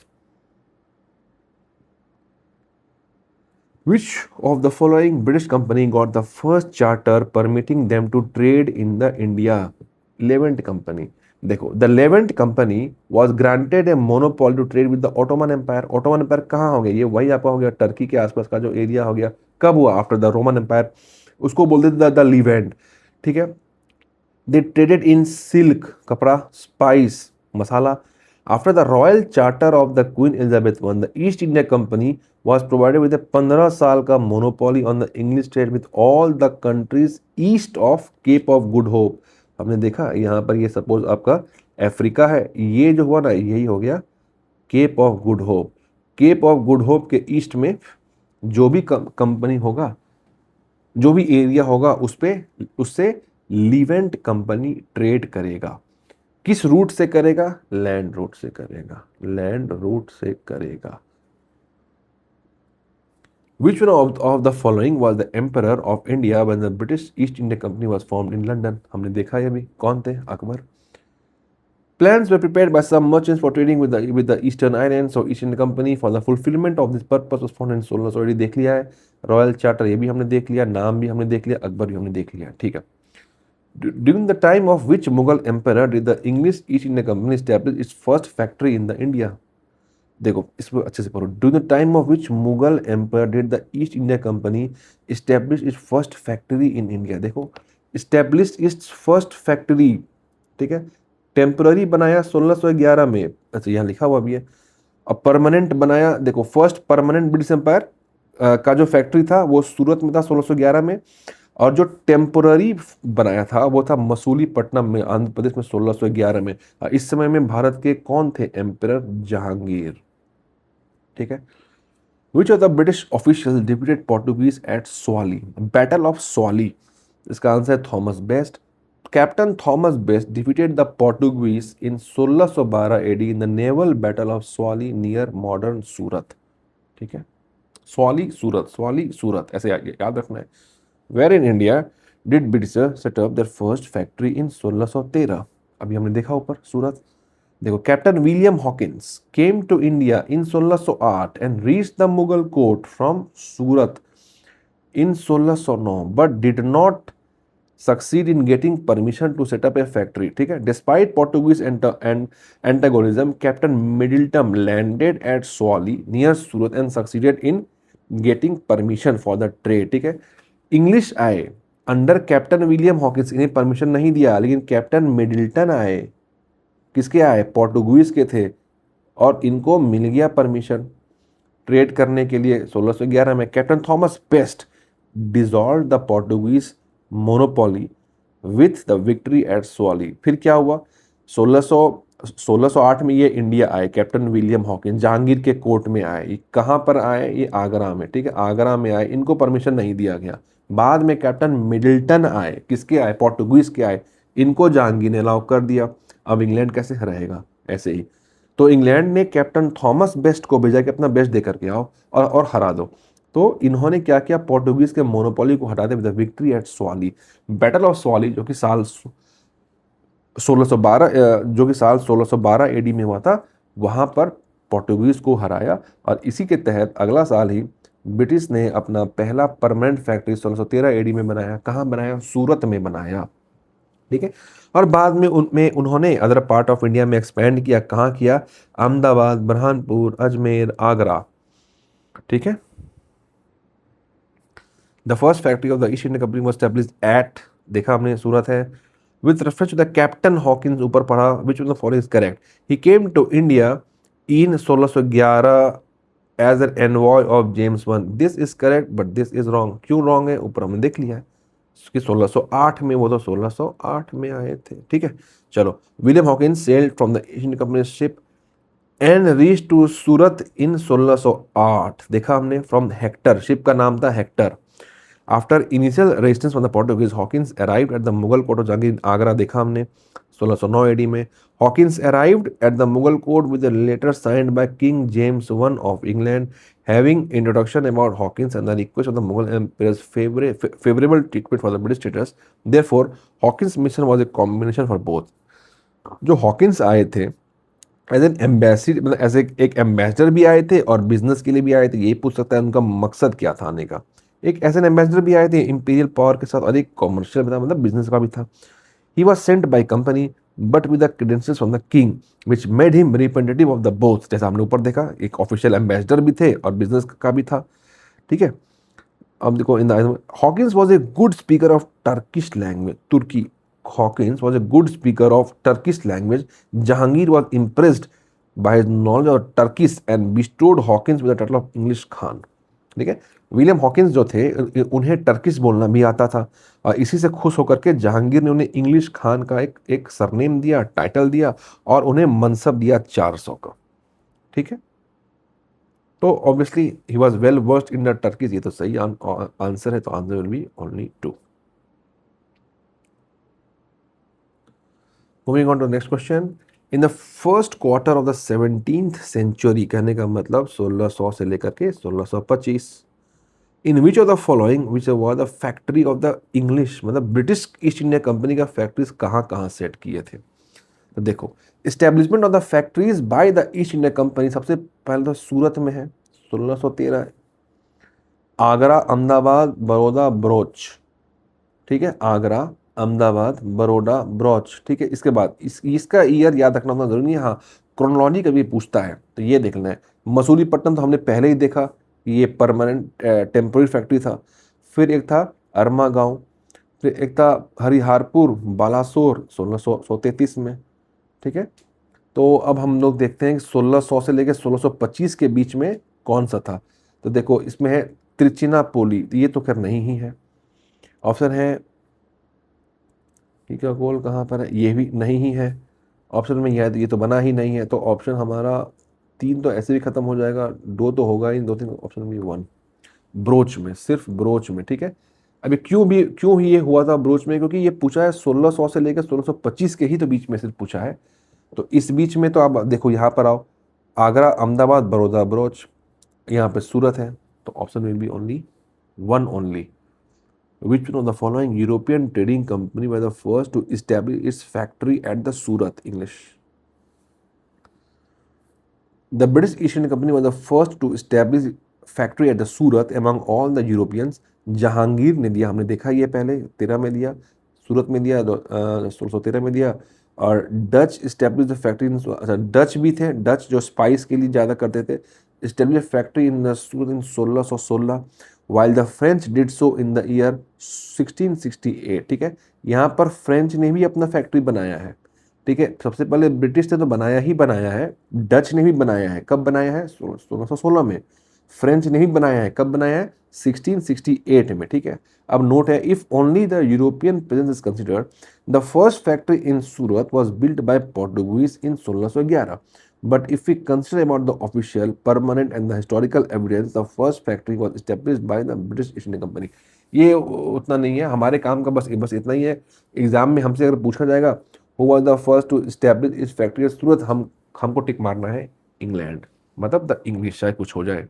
Which of the following British company got the first charter permitting them to trade in the India? Levant Company। देखो, the Levant Company was granted a monopoly to trade with the Ottoman Empire। Ottoman Empire कहाँ हो गया? ये वही आपका हो गया Turkey के आसपास का जो एरिया हो गया। कब हुआ? After the Roman empire. उसको बोलते थे द लीवेंट, ठीक है। दे ट्रेडेड इन सिल्क, कपड़ा, स्पाइस, मसाला। After the royal charter of the queen Elizabeth one, the east India Company was provided with a 15 साल का monopoly on the English trade with all the countries east of Cape of Good Hope. हमने देखा यहाँ पर, ये suppose आपका Africa है, ये जो हुआ ना यही हो गया Cape of Good Hope. Cape of Good Hope के ईस्ट में जो भी कंपनी होगा, जो भी एरिया होगा, उस पे उससे लीवेंट कंपनी ट्रेड करेगा। किस रूट से करेगा? लैंड रूट से करेगा, लैंड रूट से करेगा। Which one of the following was the emperor of India when the British East India Company was formed in London? हमने देखा ये भी, कौन थे? Akbar. Plans were prepared by some merchants for trading with the Eastern Islands, so East India Company for the fulfillment of this purpose was founded in 1600। already देख लिया है। Royal charter ये भी हमने देख लिया, नाम भी हमने देख लिया, अकबर भी हमने देख लिया, ठीक है। During the time of which Mughal emperor did the English East India Company establish its first factory in the India? देखो इसको अच्छे से पढ़ो। During the time of which Mughal empire did the east India Company establish its first factory in India? देखो, establish its first factory, ठीक है। Temporary बनाया 1611 में, अच्छा यहाँ लिखा हुआ भी है। अब परमानेंट बनाया, देखो फर्स्ट परमानेंट ब्रिटिश एम्पायर का जो फैक्ट्री था वो सूरत में था 1611 में, और जो टेम्पोररी बनाया था वो था मसूलीपट्टनम में, आंध्र प्रदेश में 1611 में। इस समय में भारत के कौन थे एम्परर? जहांगीर, ठीक है। Which of the British official defeated Portuguese at Swally? Battle of Swally, इसका आंसर है Thomas Best. Captain Thomas Best defeated the Portuguese in 1612 AD in the naval battle of Swally near modern Surat, ठीक है। स्वाली सूरत, स्वाली सूरत, ऐसे याद रखना है। Where in India did Britisher set up their first factory in 1613? अभी हमने देखा ऊपर सूरत। देखो, captain William Hawkins came to India in 1608 and reach the Mughal court from Surat in 1609 but did not succeed in getting permission to set up a factory, ठीक है। Despite Portuguese antagonism, captain Middleton landed at Swally near Surat and succeeded in getting permission for the trade, ठीक है। English आए under captain William Hawkins, इन्हें permission नहीं दिया, लेकिन captain Middleton आए, किसके आए? पोर्टुगीज के थे, और इनको मिल गया परमिशन ट्रेड करने के लिए 1611 में। Captain Thomas best dissolve the Portuguese monopoly with the victory at Swally. फिर क्या हुआ? 1608 में ये इंडिया आए, कैप्टन विलियम हॉकिंस जहांगीर के कोर्ट में आए। ये कहाँ पर आए? ये आगरा में, ठीक है, आगरा में आए, इनको परमिशन नहीं दिया गया। बाद में कैप्टन मिडिलटन आए, किसके आए? पोर्टुगीज के आए, इनको जहांगीर ने अलाउ कर दिया। अब इंग्लैंड कैसे रहेगा? ऐसे ही। तो इंग्लैंड ने कैप्टन थॉमस बेस्ट को भेजा कि अपना बेस्ट दे करके आओ और हरा दो। तो इन्होंने क्या किया? पोर्टुगीज के मोनोपोली को हटा दे with the victory at Swally. Battle of Swally जो कि साल 1612 एडी में हुआ था, वहां पर पोर्टुगीज को हराया, और इसी के तहत अगला साल ही ब्रिटिश ने अपना पहला परमानेंट फैक्ट्री 1613 एडी में बनाया। कहाँ बनाया? सूरत में बनाया, ठीक है। और बाद में उन्होंने अदर पार्ट ऑफ इंडिया में एक्सपेंड किया। कहाँ किया? अहमदाबाद, बुरहानपुर, अजमेर, आगरा, ठीक है। The first factory of the east India Company was established at, देखा हमने, सूरत है। With reference to the captain Hawkins, ऊपर पढ़ा, which of the following is correct? He came to India in 1611 as an envoy of James one. This is correct but this is wrong. क्यों wrong है? ऊपर हमने देख लिया है कि 1608 में, वो तो 1608 में आए थे, ठीक है। चलो, William Hawkins sailed from the east India Company ship and reach to Surat in 1608, देखा हमने, फ्रॉम हेक्टर, शिप का नाम था Hector. After initial resistance from the Portuguese Hawkins arrived at the Mughal court of Jahangir, Agra देखा हमने 1609 एडी में। Hawkins arrived at the Mughal court with the letter signed by king James I of England, having introduction about Hawkins and the request of the Mughal emperor's favorable treatment for the British status. Therefore, Hawkins' mission was a combination for both. जो Hawkins आए थे as an ambassador, मतलब as एक ambassador भी आए थे और business के लिए भी आए थे, यही पूछ सकता है उनका मकसद क्या था आने का। एक एज एन एम्बेसडर भी आए थे इंपीरियल पावर के साथ, और एक कॉमर्शियल भी था, मतलब बिजनेस का भी था। He was sent by company but with the credentials from the king which made him representative of the both. जैसा हमने ऊपर देखा, एक ऑफिशियल एम्बेसडर भी थे और बिजनेस का भी था, ठीक है। अब देखो in the Hawkins was a good speaker of Turkish language, तुर्की। Hawkins was a good speaker of Turkish language. Jahangir was impressed by his knowledge of Turkish and bestowed Hawkins with the title of English Khan. ठीक है, William Hawkins जो थे उन्हें Turkish बोलना भी आता था, और इसी से खुश होकर के जहांगीर ने उन्हें इंग्लिश खान का एक सरनेम दिया, टाइटल दिया, और उन्हें मनसब दिया 400 का। ठीक है, तो obviously he was well versed in the Turkish, ये तो सही आंसर है, तो answer will B only 2। Moving on to the next question. In the first quarter of the 17th century, कहने का मतलब 1600 से लेकर के 1625, in which of the following which was the factory of the English, मतलब British East India company का factories कहाँ कहाँ सेट किए थे। तो देखो, establishment of the factories by the east India company सबसे पहले तो सूरत में है 1613, आगरा, अहमदाबाद, बड़ौदा, बरोच। ठीक है, आगरा, अहमदाबाद, बड़ौदा, ब्रॉच। ठीक है, इसके बाद इसका ईयर याद रखना उतना जरूरी नहीं है। हाँ, क्रोनोलॉजी कभी पूछता है तो ये देखना है। मसूलीपट्टनम तो हमने पहले ही देखा, ये परमानेंट टेम्पोररी फैक्ट्री था। फिर एक था अरमा गांव, फिर एक था हरिहारपुर, बालासोर 1633 में। ठीक है, तो अब हम लोग देखते हैं कि 1600 से लेकर 1625 के बीच में कौन सा था। तो देखो, इसमें है त्रिचिनापोली, तो ये तो खैर नहीं ही है। ऑप्शन है ठीक है, गोल कहाँ पर है, ये भी नहीं ही है। ऑप्शन में ये तो बना ही नहीं है, तो ऑप्शन हमारा 3 तो ऐसे भी खत्म हो जाएगा, 2 तो होगा ही, 2 3 ऑप्शन में 1 ब्रोच में, सिर्फ ब्रोच में। ठीक है, अभी क्यों ही ये हुआ था ब्रोच में, क्योंकि ये पूछा है 1600 से लेकर 1625 के ही तो बीच में सिर्फ पूछा है। तो इस बीच में तो आप देखो यहाँ पर आओ, आगरा, अहमदाबाद, बड़ौदा, ब्रोच, यहाँ पे सूरत है, तो option will B only 1 only. Which one of the following European trading company were the first to establish its factory at the Surat? English. The British East India Company was the first to establish factory at the Surat among all the Europeans. Jahangir ने दिया, हमने देखा ये पहले 13 में दिया, सूरत में दिया 1613 में दिया। और डच इस्टेब्लिश द फैक्ट्री, अच्छा डच भी थे, डच जो स्पाइस के लिए ज़्यादा करते थे, establish factory in Surat in 1616, while the French did so in the year 1668। ठीक है, यहाँ पर फ्रेंच ने भी अपना फैक्ट्री बनाया है। ठीक है, सबसे पहले ब्रिटिश ने तो बनाया ही बनाया है, डच ने भी बनाया है। कब बनाया है? 1616 में। फ्रेंच ने भी बनाया है, कब बनाया है? 1668 में। ठीक है, अब नोट है, if only the European presence is considered, the first factory in Surat was built by Portuguese in 1611, but if we consider about the official, permanent and the historical evidence, the first factory was established by the British East India Company। ये उतना नहीं है हमारे काम का, बस इतना ही है। एग्जाम में हमसे अगर पूछा जाएगा who was the first to establish इस फैक्ट्री सूरत, हमको टिक मारना है इंग्लैंड, मतलब द इंग्लिश, शायद कुछ हो जाए।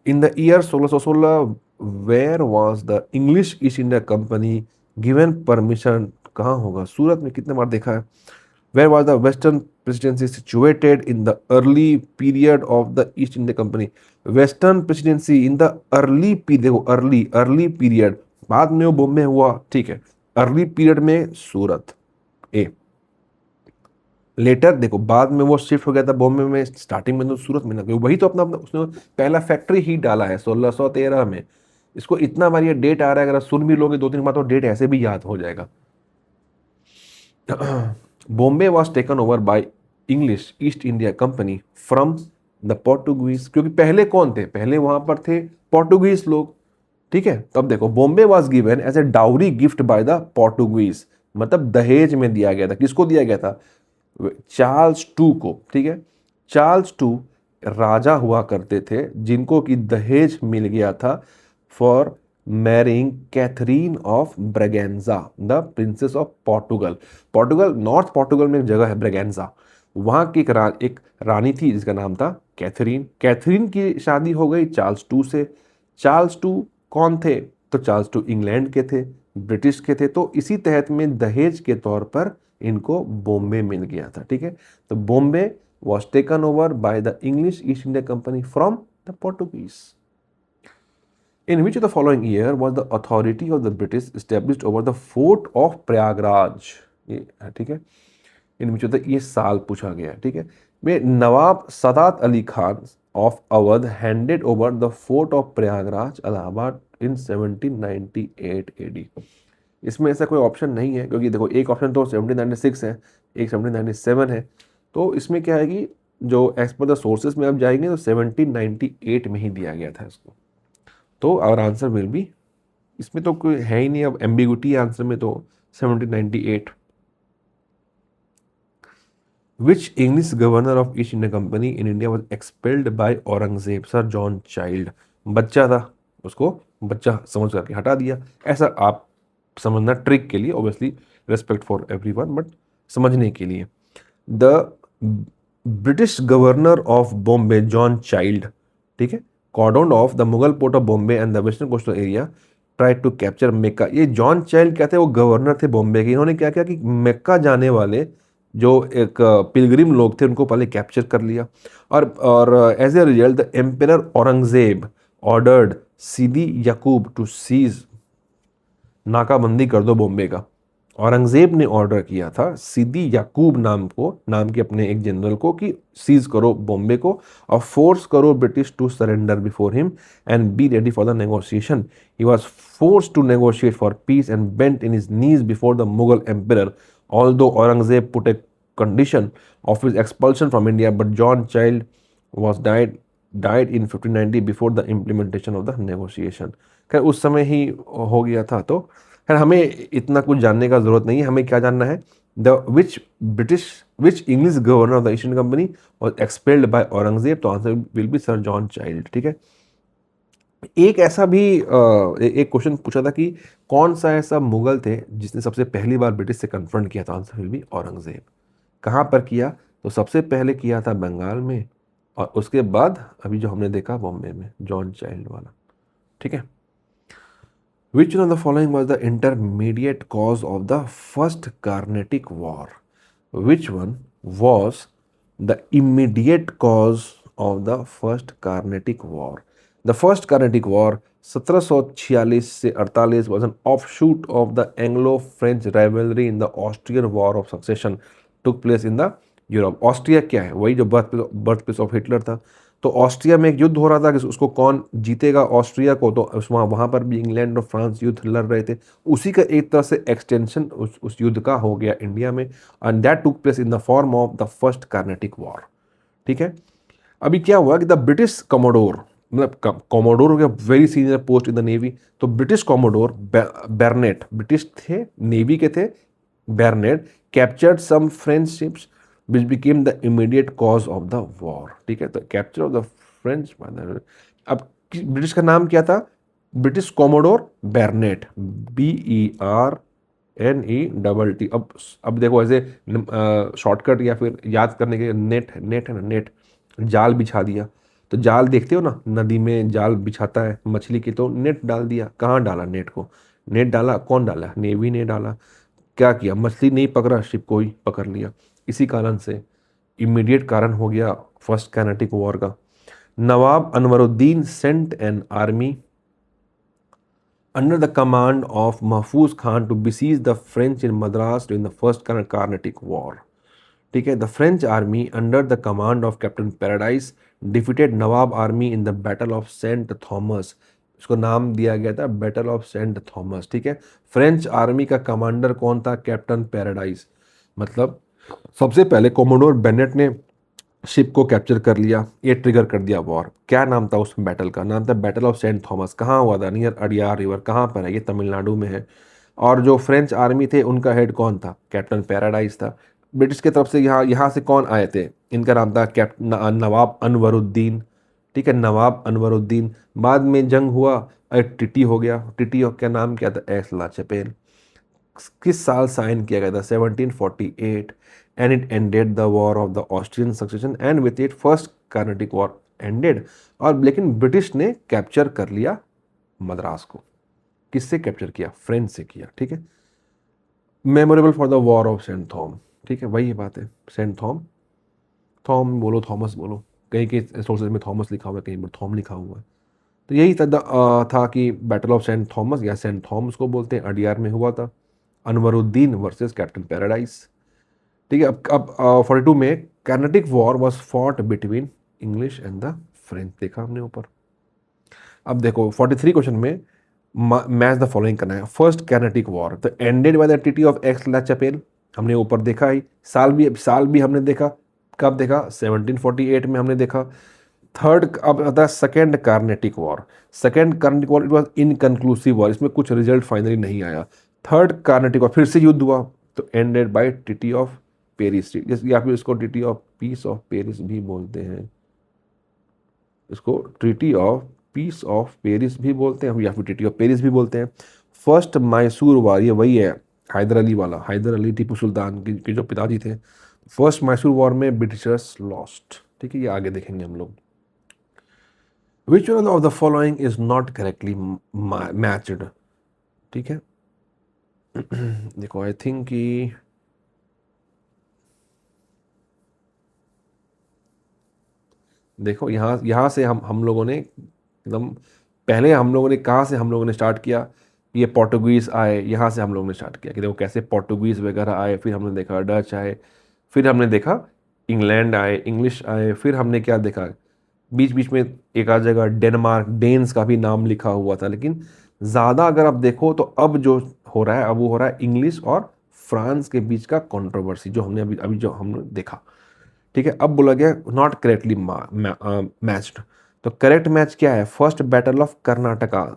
In the year 1616 where was the English East India Company given permission, कहाँ होगा? सूरत में, कितने बार देखा है। Where was the Western Presidency situated in the early period of the East India Company? Western Presidency in the early period, देखो early period, बाद में वो बॉम्बे हुआ, ठीक है। अर्ली पीरियड में सूरत ए, लेटर देखो बाद में वो शिफ्ट हो गया था बॉम्बे में, स्टार्टिंग में तो सूरत में ना, वही तो अपना उसने पहला फैक्ट्री ही डाला है 1613 में। इसको इतना बार ये डेट आ रहा है, अगर सुन भी लोगे 2-3 बार तो डेट ऐसे भी याद हो जाएगा। Bombay was taken over by English East India company from the Portuguese, क्योंकि पहले कौन थे? पहले वहां पर थे पोर्टुगीज लोग। ठीक है, तब देखो, Bombay was given as a dowry gift by the Portuguese, मतलब दहेज में दिया गया था। किसको दिया गया था? चार्ल्स टू को। ठीक है, चार्ल्स टू राजा हुआ करते थे जिनको कि दहेज मिल गया था for marrying Catherine of Braganza the princess of Portugal. Portugal, north Portugal में एक जगह है ब्रेगेंजा, वहाँ की एक रानी थी जिसका नाम था कैथरीन। कैथरीन की शादी हो गई चार्ल्स टू से। चार्ल्स टू कौन थे? तो चार्ल्स टू इंग्लैंड के थे, ब्रिटिश के थे। तो इसी तहत में दहेज के तौर पर इनको बॉम्बे मिल गया था। ठीक है, तो Bombay was taken over by the English East India Company from the Portuguese. In which of the following year was the authority of the British established over the fort of Prayagraj? ये ठीक है, इन which of the ये साल पूछा गया है। ठीक है, में Nawab Saadat Ali Khan of Awadh handed over the fort of Prayagraj Allahabad in 1798 AD. इसमें ऐसा कोई ऑप्शन नहीं है, क्योंकि देखो एक ऑप्शन तो 1796 है, एक 1797 है। तो इसमें क्या है कि जो एज पर द सोर्सेज में अब जाएंगे तो 1798 में ही दिया गया था इसको। तो आवर आंसर विल बी, इसमें तो कोई है ही नहीं अब एम्बिगुटी आंसर में, तो 1798। Which English governor of east India company in India was expelled by Aurangzeb? Sir John Child. बच्चा था, उसको बच्चा समझ करके हटा दिया। ऐसा आप समझना ट्रिक के लिए, obviously respect for everyone, but समझने के लिए। The British governor of Bombay John Child, ठीक है, cordon of the Mughal port of Bombay and the western coastal area try to capture Mecca. ये जॉन चाइल्ड क्या थे? वो गवर्नर थे बॉम्बे के। इन्होंने क्या किया कि मेक्का जाने वाले जो एक पिलग्रिम लोग थे उनको पहले कैप्चर कर लिया, और as a result the emperor Aurangzeb ordered Sidi Yakub to seize, नाकाबंदी कर दो बॉम्बे का। औरंगजेब ने ऑर्डर किया था सीदी याकूब नाम के अपने एक जनरल को कि सीज करो बॉम्बे को और फोर्स करो British to surrender before him and be ready for the negotiation. He was forced to negotiate for peace and bent in his knees before the Mughal emperor, although Aurangzeb put a condition of his expulsion from India, but John Child was died in 1590 before the implementation of the negotiation। खैर उस समय ही हो गया था। तो खैर हमें इतना कुछ जानने का जरूरत नहीं है, हमें क्या जानना है, which English governor of the east India company was expelled by Aurangzeb. तो answer will be sir John Child. ठीक है, एक ऐसा भी एक क्वेश्चन पूछा था कि कौन सा ऐसा मुगल थे जिसने सबसे पहली बार ब्रिटिश से कन्फ्रंट किया था? Answer will B Aurangzeb. कहाँ पर किया? तो सबसे पहले किया था बंगाल में, और उसके बाद अभी जो हमने देखा बॉम्बे में, जॉन चाइल्ड वाला। ठीक है, विच one of the following was the intermediate cause of the first Carnatic war? Which one was the immediate cause of the first Carnatic war? The first Carnatic war 1746 से 48 was an offshoot of the Anglo-French rivalry in the Austrian War of Succession took place in the Europe. Austria क्या है? वही जो birth place of Hitler था। तो Austria में एक युद्ध हो रहा था कि उसको कौन जीतेगा ऑस्ट्रिया को, तो वहाँ पर भी इंग्लैंड और फ्रांस युद्ध लड़ रहे थे। उसी का एक तरह से एक्सटेंशन उस युद्ध का हो गया इंडिया में, and that took place in the form of the first Carnatic war. ठीक है, अभी क्या हुआ कि द ब्रिटिश कमोडोर, मतलब कमोडोर हो गया very senior post in the navy, तो ब्रिटिश कमोडोर बेरनेट, ब्रिटिश थे नेवी के थे, Barnett captured some French ships which became the immediate cause of the war। ठीक है, तो कैप्चर ऑफ द फ्रेंच, अब ब्रिटिश का नाम क्या था? British commodore Barnett, BERNETT। अब देखो ऐसे शॉर्टकट या फिर याद करने के, नेट है ना, नेट जाल बिछा दिया। तो जाल देखते हो ना, नदी में जाल बिछाता है मछली की, तो नेट डाल दिया। कहाँ डाला नेट को? नेट डाला, कौन डाला? नेवी ने डाला। क्या किया? मछली नहीं पकड़ा, शिप को ही पकड़ लिया। इसी कारण से इमीडिएट कारण हो गया फर्स्ट कार्नेटिक वॉर का। Nawab Anwaruddin sent an army under the command of Mahfuz Khan to besiege the French in Madras during the first Carnatic war. ठीक है, the French army under the command of captain Paradis defeated nawab army in the battle of saint Thomas. इसको नाम दिया गया था battle of saint Thomas. ठीक है, French army का कमांडर कौन था? Captain paradise. मतलब सबसे पहले कोमोडोर बेनेट ने शिप को कैप्चर कर लिया, ये ट्रिगर कर दिया वॉर। क्या नाम था उस बैटल का? नाम था बैटल ऑफ सेंट थॉमस। कहाँ हुआ था? Near Adyar river. कहाँ पर है? ये तमिलनाडु में है। और जो फ्रेंच आर्मी थे उनका हेड कौन था? कैप्टन पैराडाइज था। ब्रिटिश की तरफ से यहाँ से कौन आए थे? इनका नाम था कैप्टन नवाब अनवरुद्दीन। ठीक है, नवाब अनवरुद्दीन। बाद में जंग हुआ, टीटी हो गया। टीटी का नाम क्या था? एस ला चपेल। किस साल साइन किया गया था? 1748। And it ended the war of the Austrian succession and with it first Carnatic war ended. और लेकिन ब्रिटिश ने कैप्चर कर लिया मद्रास को। किससे कैप्चर किया? फ्रेंच से किया। ठीक है, memorable for the war of saint Thome. ठीक है, वही बात है, सेंट थॉम। थॉम बोलो, थॉमस बोलो, कहीं के सोर्सेज में थॉमस लिखा हुआ है, कहीं पर थॉम लिखा हुआ है। तो यही था कि बैटल ऑफ सेंट थॉमस या सेंट थॉमस को बोलते हैं, अडियार में हुआ था। Anwaruddin versus captain paradise. ठीक है, अब 42 में Carnatic war was fought between English and the French. देखा हमने ऊपर। अब देखो 43 क्वेश्चन में मैच द फॉलोइंग करना है। फर्स्ट कर्नाटिक वॉर तो ended by the treaty of Aix la Chapelle. हमने ऊपर देखा ही, साल भी हमने देखा। कब देखा? 1748 में हमने देखा। थर्ड, अब आता है second Carnatic war. Second Carnatic war it was inconclusive war, इसमें कुछ रिजल्ट फाइनली नहीं आया। थर्ड कार्नेटिक वॉर फिर से युद्ध हुआ, तो ended by treaty of Paris. या फिर इसको treaty of peace of Paris भी बोलते हैं, इसको treaty of peace of Paris भी बोलते हैं, या फिर ट्रीटी ऑफ पेरिस भी बोलते हैं। फर्स्ट मैसूर वॉर, ये वही है हैदर अली वाला, हैदर अली टीपू सुल्तान के जो पिताजी थे। फर्स्ट मैसूर वॉर में ब्रिटिशर्स लॉस्ट। ठीक है, ये आगे देखेंगे हम लोग। विच one of the following is not correctly matched? ठीक है देखो, आई थिंक कि देखो यहाँ से हम लोगों ने एकदम पहले हम लोगों ने कहाँ से हम लोगों ने स्टार्ट किया? ये पोर्टुगीज़ आए, यहाँ से हम लोगों ने स्टार्ट किया कि देखो कैसे पोर्टुगीज़ वगैरह आए, फिर हमने देखा डच आए, फिर हमने देखा इंग्लैंड आए, इंग्लिश आए, फिर हमने क्या देखा? बीच बीच में एक आध जगह डेनमार्क, डेन्स का भी नाम लिखा हुआ था। लेकिन ज़्यादा अगर आप देखो तो अब जो हो रहा है, अब वो हो रहा है इंग्लिश और फ्रांस के बीच का कंट्रोवर्सी, जो हमने अभी अभी जो हमने देखा। ठीक है, अब बोला गया नॉट करेक्टली मैच्ड। तो करेक्ट मैच क्या है? First battle of Karnataka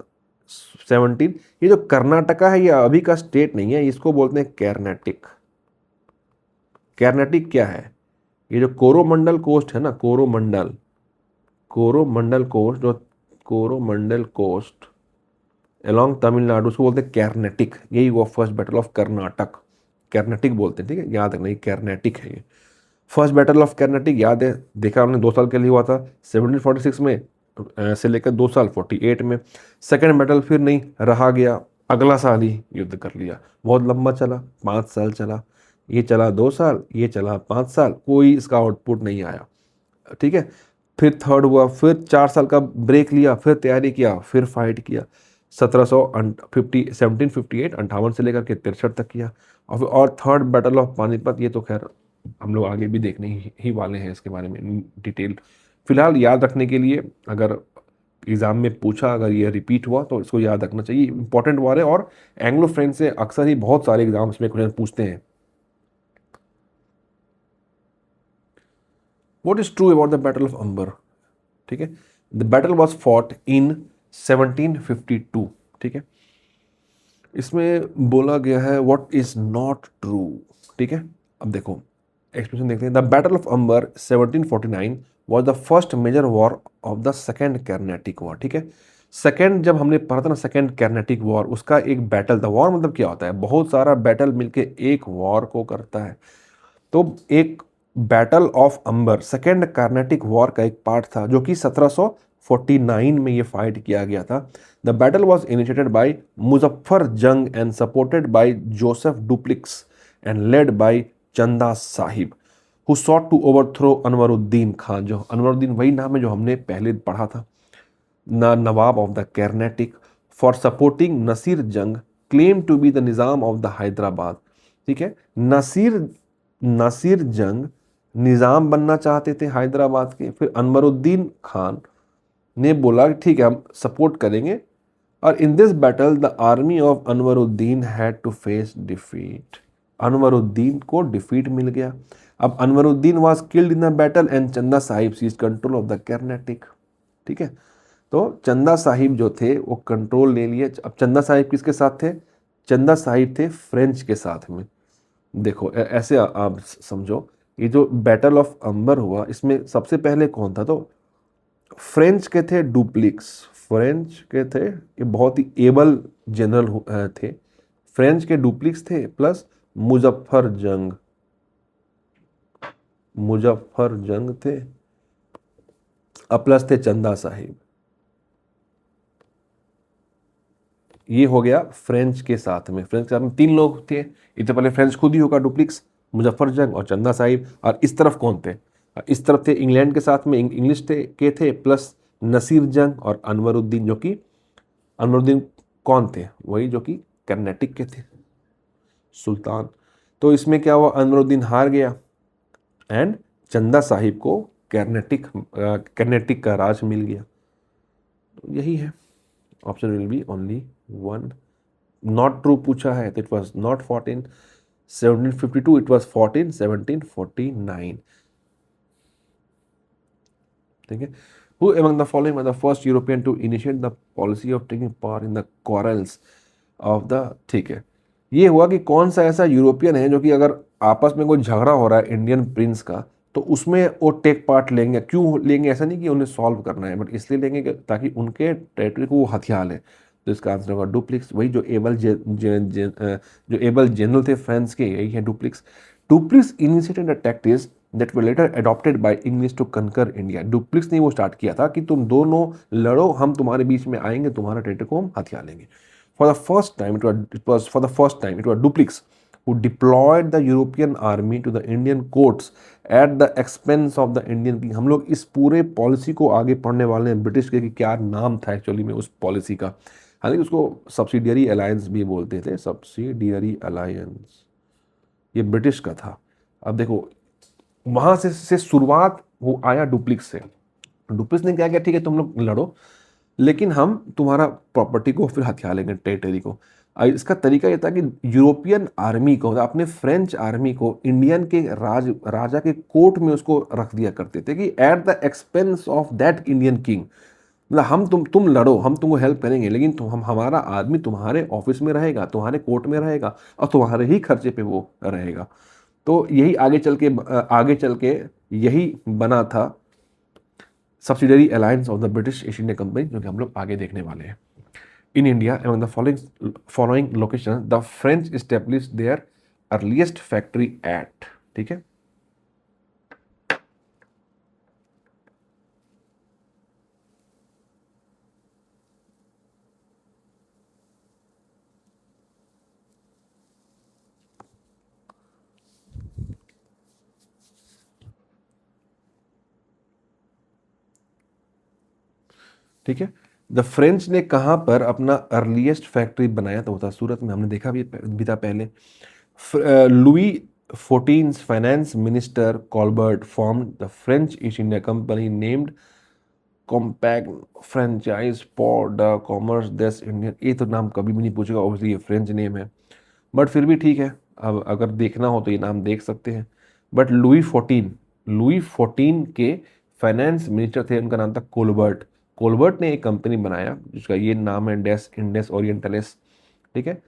17। ये जो कर्नाटका है ये अभी का स्टेट नहीं है, इसको बोलते हैं कैरनेटिक। कैरनेटिक क्या है? ये जो कोरोमंडल कोस्ट है ना, कोरोमंडल कोस्ट, जो कोरोमंडल कोस्ट अलोंग तमिलनाडु, उसको बोलते हैं कैरनेटिक। यही हुआ first battle of Karnataka, Carnatic बोलते हैं। ठीक है, याद रखना ये कैरनेटिक है। ये फर्स्ट बैटल ऑफ कर्नाटिक याद है, देखा हमने 2 साल के लिए हुआ था 1746 में से लेकर 2 साल 48 में। सेकेंड बैटल फिर नहीं रहा गया, अगला साल ही युद्ध कर लिया। बहुत लंबा चला, 5 साल चला। ये चला 2 साल, ये चला 5 साल, कोई इसका आउटपुट नहीं आया। ठीक है, फिर थर्ड हुआ, फिर 4 साल का ब्रेक लिया, फिर तैयारी किया, फिर फाइट किया। 1758 58 से लेकर के 63 तक किया। और थर्ड बैटल ऑफ पानीपत, ये तो खैर हम लोग आगे भी देखने ही वाले हैं इसके बारे में डिटेल। फिलहाल याद रखने के लिए, अगर एग्जाम में पूछा, अगर ये रिपीट हुआ तो इसको याद रखना चाहिए, इंपॉर्टेंट वार है। और एंग्लो फ्रेंच से अक्सर ही बहुत सारे एग्जाम्स में क्वेश्चन पूछते हैं। What is true about the battle of Ambur? ठीक है, the battle was fought in 1752। ठीक है, इसमें बोला गया है व्हाट इज नॉट ट्रू। ठीक है, अब देखो एक्सप्लेनेशन देखते हैं। The battle of Ambur 1749 was the first major war of the second Carnatic war. ठीक है, सेकेंड जब हमने पढ़ा था ना, सेकेंड कर्नाटिक वॉर, उसका एक बैटल था। वॉर मतलब क्या होता है? बहुत सारा बैटल मिलके एक वॉर को करता है। तो एक battle of Ambur second Carnatic war का एक पार्ट था, जो कि 1749 में ये फाइट किया गया था। The battle was initiated by Muzaffar Jang and supported by Joseph Dupleix and led by Chanda Sahib, who sought to overthrow Anwaruddin Khan. जो अनवरुद्दीन वही नाम है जो हमने पहले पढ़ा था। Nawab of the Carnatic for supporting Nasir Jang claim to be the Nizam of the Hyderabad. ठीक है, नसीर जंग निज़ाम बनना चाहते थे हैदराबाद के। फिर अनवरुद्दीन खान ने बोला ठीक है हम सपोर्ट करेंगे। और in this battle the army of Anwaruddin had to face defeat. Anwaruddin को डिफीट मिल गया। अब Anwaruddin was killed in the battle and Chanda Sahib seize control of the Carnatic. ठीक है, तो चंदा साहिब जो थे वो कंट्रोल ले लिए। अब चंदा साहिब किसके साथ थे? चंदा साहिब थे फ्रेंच के साथ में। देखो ऐसे आप समझो, ये जो बैटल ऑफ अंबर हुआ, इसमें सबसे पहले कौन था? तो फ्रेंच के थे डुप्लिक्स, फ्रेंच के थे, ये बहुत ही एबल जनरल थे। फ्रेंच के डुप्लिक्स थे प्लस मुजफ्फर जंग, मुजफ्फर जंग थे, प्लस थे चंदा साहिब। ये हो गया फ्रेंच के साथ में, फ्रेंच के साथ में 3 लोग थे। इससे पहले फ्रेंच खुद ही होगा डुप्लिक्स, मुजफ्फर जंग और चंदा साहिब। और इस तरफ कौन थे? इस तरफ थे इंग्लैंड के साथ में इंग्लिश थे प्लस नसीर जंग और अनवरुद्दीन, जो कि अनवरुद्दीन कौन थे? वही जो कि कर्नाटिक के थे, सुल्तान। तो इसमें क्या हुआ, अनवरुद्दीन हार गया एंड चंदा साहिब को कर्नाटिक का राज मिल गया। तो यही है, option will B only one. Not true पूछा है तो it was not 1752, it was 1749। ठीक है। Who among the following was the first European to initiate the policy of taking part in the quarrels of the, ठीक है, ये हुआ कि कौन सा ऐसा यूरोपियन है जो कि अगर आपस में कोई झगड़ा हो रहा है इंडियन प्रिंस का तो उसमें वो टेक पार्ट लेंगे। क्यों लेंगे? ऐसा नहीं कि उन्हें सॉल्व करना है, बट इसलिए लेंगे कि ताकि उनके टेरिटरी को वो हथियार लें। तो इसका आंसर होगा डुप्लिक्स। वही जो एबल जनरल थे फ्रांस के, यही है Dupleix. Dupleix initiated the tactics that were later adopted by English to conquer India. Dupleix ने वो स्टार्ट किया था कि तुम दोनों लड़ो, हम तुम्हारे बीच में आएंगे, तुम्हारा टेरिटरी को हम हथियार लेंगे। For the first time, it was Dupleix who deployed the European army to the Indian courts at the expense of the Indian king। हम लोग इस पूरे पॉलिसी को आगे पढ़ने वाले हैं, ब्रिटिश के कि क्या नाम था एक्चुअली में उस पॉलिसी का। हालांकि उसको सब्सिडियरी अलायंस भी बोलते थे, सब्सिडियरी अलायंस, ये ब्रिटिश का था। अब देखो वहां से शुरुआत वो आया डुप्लिक्स से। डुप्लिक्स ने क्या किया, ठीक है तुम लोग लड़ो, लेकिन हम तुम्हारा प्रॉपर्टी को फिर हथियार लेंगे, टेरिटरी को। इसका तरीका ये था कि यूरोपियन आर्मी को, अपने फ्रेंच आर्मी को इंडियन के राजा के कोर्ट में उसको रख दिया करते थे कि at the expense of that Indian king. मतलब हम तुम लड़ो, हम तुमको हेल्प करेंगे, लेकिन हम हमारा आदमी तुम्हारे ऑफिस में रहेगा, तुम्हारे कोर्ट में रहेगा और तुम्हारे ही खर्चे पे वो रहेगा। तो यही आगे चल के यही बना था subsidiary alliance of the British East India company, जो कि हम लोग आगे देखने वाले हैं। In India and the following location the French establish there earliest factory eight, ठीक है। ठीक है, द फ्रेंच ने कहाँ पर अपना अर्लीस्ट फैक्ट्री बनाया? तो होता सूरत में, हमने देखा भी था पहले। Louis 14 finance minister Colbert form the French east India company named compact franchise for the commerce देस इंडियन। ये तो नाम कभी भी नहीं पूछेगा, ऑब्वियसली ये फ्रेंच नेम है, बट फिर भी ठीक है, अब अगर देखना हो तो ये नाम देख सकते हैं। बट लुई 14 के फाइनेंस मिनिस्टर थे, उनका नाम था कोलबर्ट। कोलबर्ट ने एक कंपनी बनाया जिसका ये नाम है डेस इंडेस ओरिएंटलिस, ठीक है।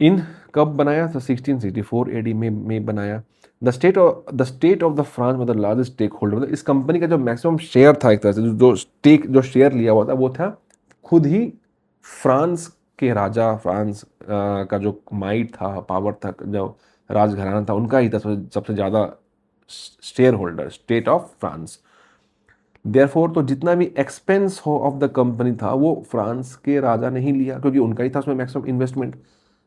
इन कब बनाया? तो 1664 एडी में बनाया। The state of the France मतलब लार्जेस्ट स्टेक होल्डर, मतलब इस कंपनी का जो मैक्सिमम शेयर था, एक तरह से जो शेयर लिया हुआ था वो था खुद ही फ्रांस के राजा, फ्रांस का जो माइट था, पावर था, जो राजघराना था, उनका ही था सबसे ज़्यादा share holder, state of France. Therefore तो जितना भी एक्सपेंस हो ऑफ द कंपनी था वो फ्रांस के राजा ने ही लिया, क्योंकि उनका ही था उसमें maximum investment.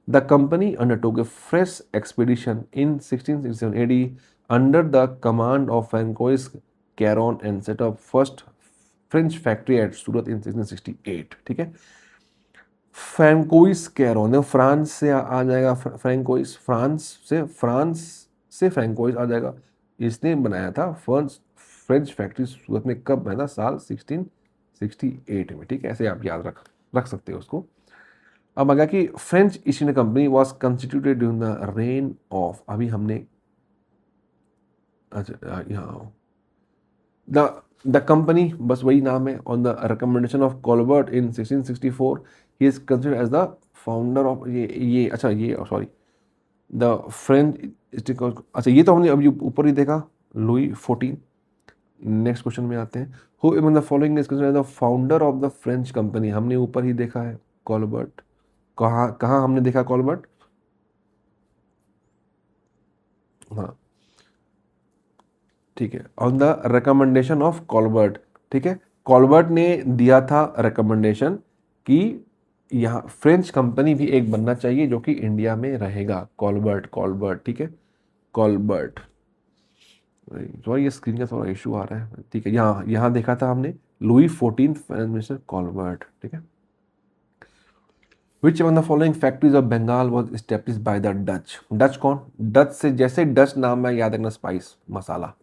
The company undertook a fresh expedition in 1667 AD under the command of Francois Caron and set up first French factory at Surat in 1668, ठीक है। फ्रैंकोइस कैरोन, फ्रांस से आ जाएगा, फ्रांस से फ्रैंकोइस आ जाएगा। इसने बनाया था फ्रेंच फैक्ट्री सूरत में। कब बना था? साल 1668 में, ठीक है। ऐसे आप याद रख सकते हो उसको। अब अगर कि French east India company was constituted during the rain of, अभी हमने, अच्छा यहाँ द कंपनी, बस वही नाम है। On the recommendation of Colbert in 1664 he is considered as the founder of ये अच्छा ये सॉरी द फ्रेंच, अच्छा ये तो हमने अभी ऊपर ही देखा, लुई 14। नेक्स्ट क्वेश्चन में आते हैं। Who among the following is considered the founder of the French company? हमने ऊपर ही देखा है कॉलबर्ट। कहाँ कहाँ हमने देखा कॉलबर्ट? हाँ ठीक है, on the recommendation of Colbert. ठीक है, कॉलबर्ट ने दिया था रिकमेंडेशन कि यहाँ फ्रेंच कंपनी भी एक बनना चाहिए जो कि इंडिया में रहेगा। कॉलबर्ट, कॉलबर्ट, ठीक है, कॉलबर्ट। सॉरी ये स्क्रीन का थोड़ा इशू आ रहा है। ठीक है, यहाँ यहाँ देखा था हमने लुई 14 फाइनेंस मिनिस्टर कॉलबर्ट। ठीक है, विच among the following factories of Bengal was established by the Dutch? Dutch कौन? डच से जैसे डच नाम है याद रखना, स्पाइस, मसाला।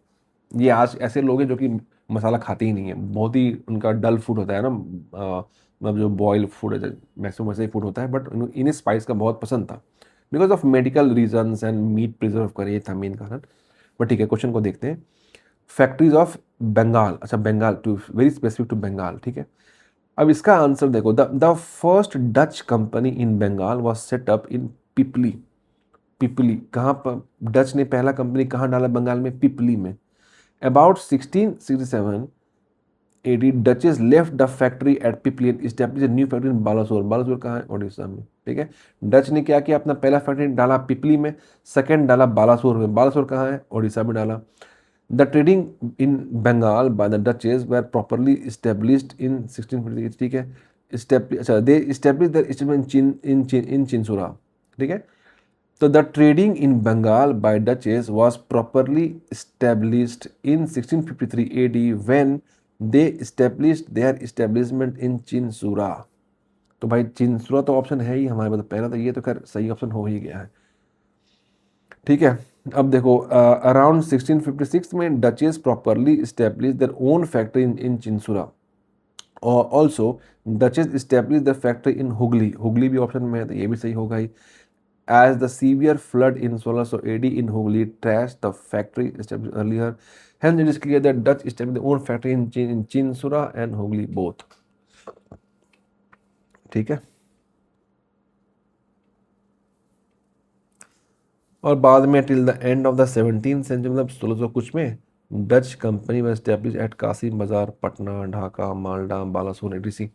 ये आज ऐसे लोग हैं जो कि मसाला खाते ही नहीं है, बहुत ही उनका डल फूड होता है ना, मतलब जो बॉयल फूड है मैक्सिमम वैसे ही फूड होता है, बट इन्हें स्पाइस का बहुत पसंद था because of medical reasons and meat preserve करे, ये था मेन कारण। बट ठीक है, क्वेश्चन को देखते हैं। फैक्ट्रीज ऑफ बंगाल, अच्छा Bengal to very specific to Bengal. ठीक है, अब इसका आंसर देखो। The first Dutch company in Bengal was set up in Pipli. Pipli कहाँ पर डच ने पहला कंपनी कहाँ डाला? बंगाल में, पिपली में। About 1667 AD duchess left the factory eight Pipli and establish new factory in Balasore. Balasore कहाँ है? उड़ीसा में। ठीक है, डच ने क्या किया, अपना पहला फैक्ट्री डाला पिपली में, सेकंड डाला बालासोर में। बालासोर कहाँ है? उड़ीसा में डाला। The trading in Bengal by the Dutches were properly established in 1658। ठीक है, अच्छा they established their establishment in Chinsura। ठीक है, तो the trading in Bengal by Dutches was properly established in 1653 AD when they established their establishment in Chinsura। तो भाई चिंसुरा तो option है ही हमारे पास पहला, तो ये तो खैर सही ऑप्शन हो ही गया है। ठीक है, अब देखो अराउंड 1656 में Dutches properly establish their own factory in Chinsura, और also Dutches establish the factory in Hooghly. Hooghly भी ऑप्शन में है तो ये भी सही होगा ही। As the severe flood in 1600 AD in Hooghly trash the factory established earlier, hence it is clear that Dutch established their own factory in Chinsura and Hooghly both। ठीक है, और बाद में till the end of the 17th century, मतलब 1600 कुछ में, Dutch company में establish at Kasim Bazar, Patna, Dhaka, Malda, Balasore, etc.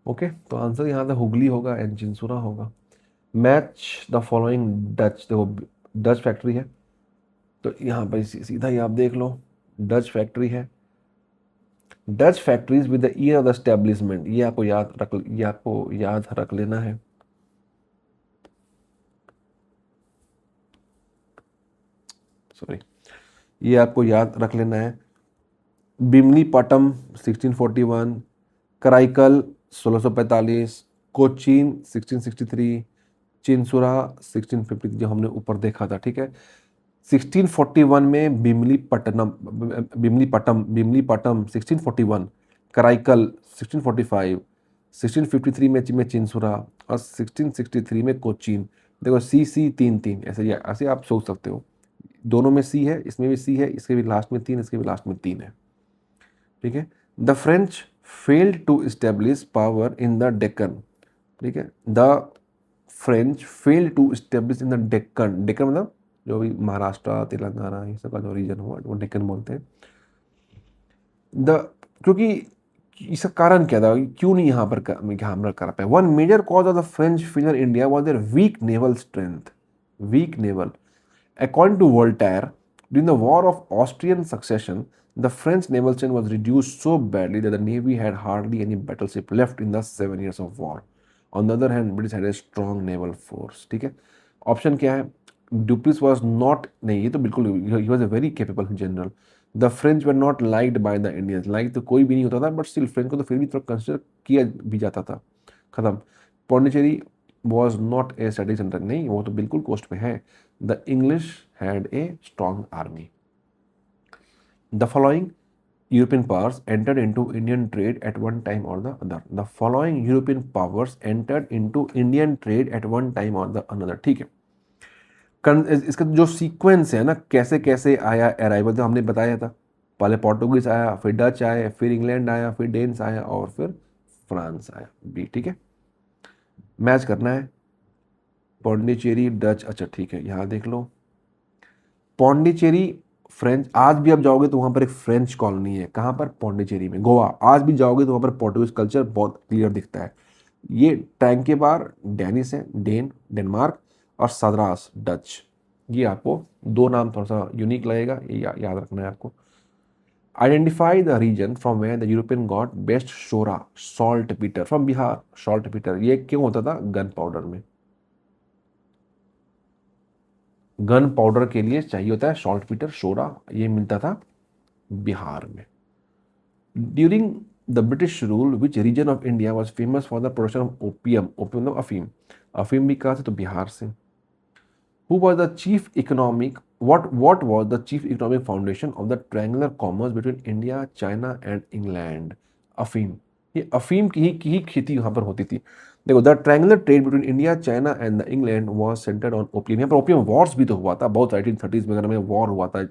Okay, तो आंसर यहाँ था हुगली होगा एंड चिंसुरा होगा। मैच द फॉलोइंग डच, देखो डच फैक्ट्री है तो यहाँ पर सीधा ही आप देख लो, डच फैक्ट्री है। Dutch factories with the year of the establishment, ये आपको याद रख लेना है। सॉरी, ये आपको याद रख लेना है। बिमलीपट्टम 1641, कराईकल 1645, कोचीन 1663, चिंसुरा 1650 जो हमने ऊपर देखा था। ठीक है, 1641 में बिमलीपट्टम 1641, कराईकल 1645, 1653 में चिंसुरा, और 1663 में कोचीन। देखो सी तीन तीन ऐसे आप सोच सकते हो, दोनों में सी है, इसमें भी सी है, इसके भी लास्ट में तीन, इसके भी लास्ट में तीन है। ठीक है, the French failed to establish power in the Deccan. ठीक है, the French failed to establish in the Deccan. Deccan मतलब जो भी महाराष्ट्र, तेलंगाना, ये सब का जो रीजन हुआ वो डेक्कन बोलते हैं। द क्योंकि इसका कारण क्या था, क्यों नहीं यहाँ पर हमला कर पाए? One major cause of the French failure India was their weak naval strength. Weak naval, according to Voltaire, during the War of Austrian Succession, the French naval strength was reduced so badly that the navy had hardly any battleship left in the 7 years of war. On the other hand, British had a strong naval force। ठीक है, option क्या है? Duplessis was not, नहीं ये तो बिल्कुल, he was a very capable general। The French were not liked by the Indians, like तो कोई भी नहीं होता था, बट स्टिल फ्रेंच को तो फिर भी थोड़ा कंसिडर किया भी जाता था। खत्म। Pondicherry was not a strategic center, नहीं वो तो बिल्कुल कोस्ट पे है। The English had a strong army। The following European powers entered into Indian trade at one time or the other। The following European powers entered into Indian trade at one time or the another। ठीक है, इसका जो sequence है ना, कैसे कैसे आया arrival, तो हमने बताया था, पहले पोर्टुगीज आया, फिर डच आया, फिर इंग्लैंड आया, फिर डेन्स आया, और फिर फ्रांस आया भी। ठीक है, मैच करना है। पौंडीचेरी, डच, अच्छा ठीक है, यहाँ देख लो। पौंडीचेरी फ्रेंच, आज भी आप जाओगे तो वहाँ पर एक फ्रेंच कॉलोनी है, कहाँ पर, पौंडीचेरी में। गोवा आज भी जाओगे तो वहाँ पर पोर्टुगीज कल्चर बहुत क्लियर दिखता है। ये टैंक के बार डेनिस है, डेनमार्क, और सदरास डच। ये आपको दो नाम थोड़ा सा यूनिक लगेगा, ये याद रखना है आपको। Identify the region from where the European got best शोरा saltpetre, from Bihar saltpetre. ये क्यों होता था, गन पाउडर में, गन पाउडर के लिए चाहिए होता है सॉल्ट पीटर शोरा, ये मिलता था बिहार में। During the British rule which region of India was famous for the production of opium, opium मतलब अफीम, अफीम भी कहाँ से, तो बिहार से। Who was the chief economic, what was the chief economic foundation of the triangular commerce between India, China and England? अफीम, ये अफीम की ही खेती यहाँ पर होती थी। देखो, the triangular trade between India, China and the England was centred on opium. यहाँ पर ओपियम वॉर्स भी तो हुआ था, बहुत 1830s वगैरह में वॉर हुआ था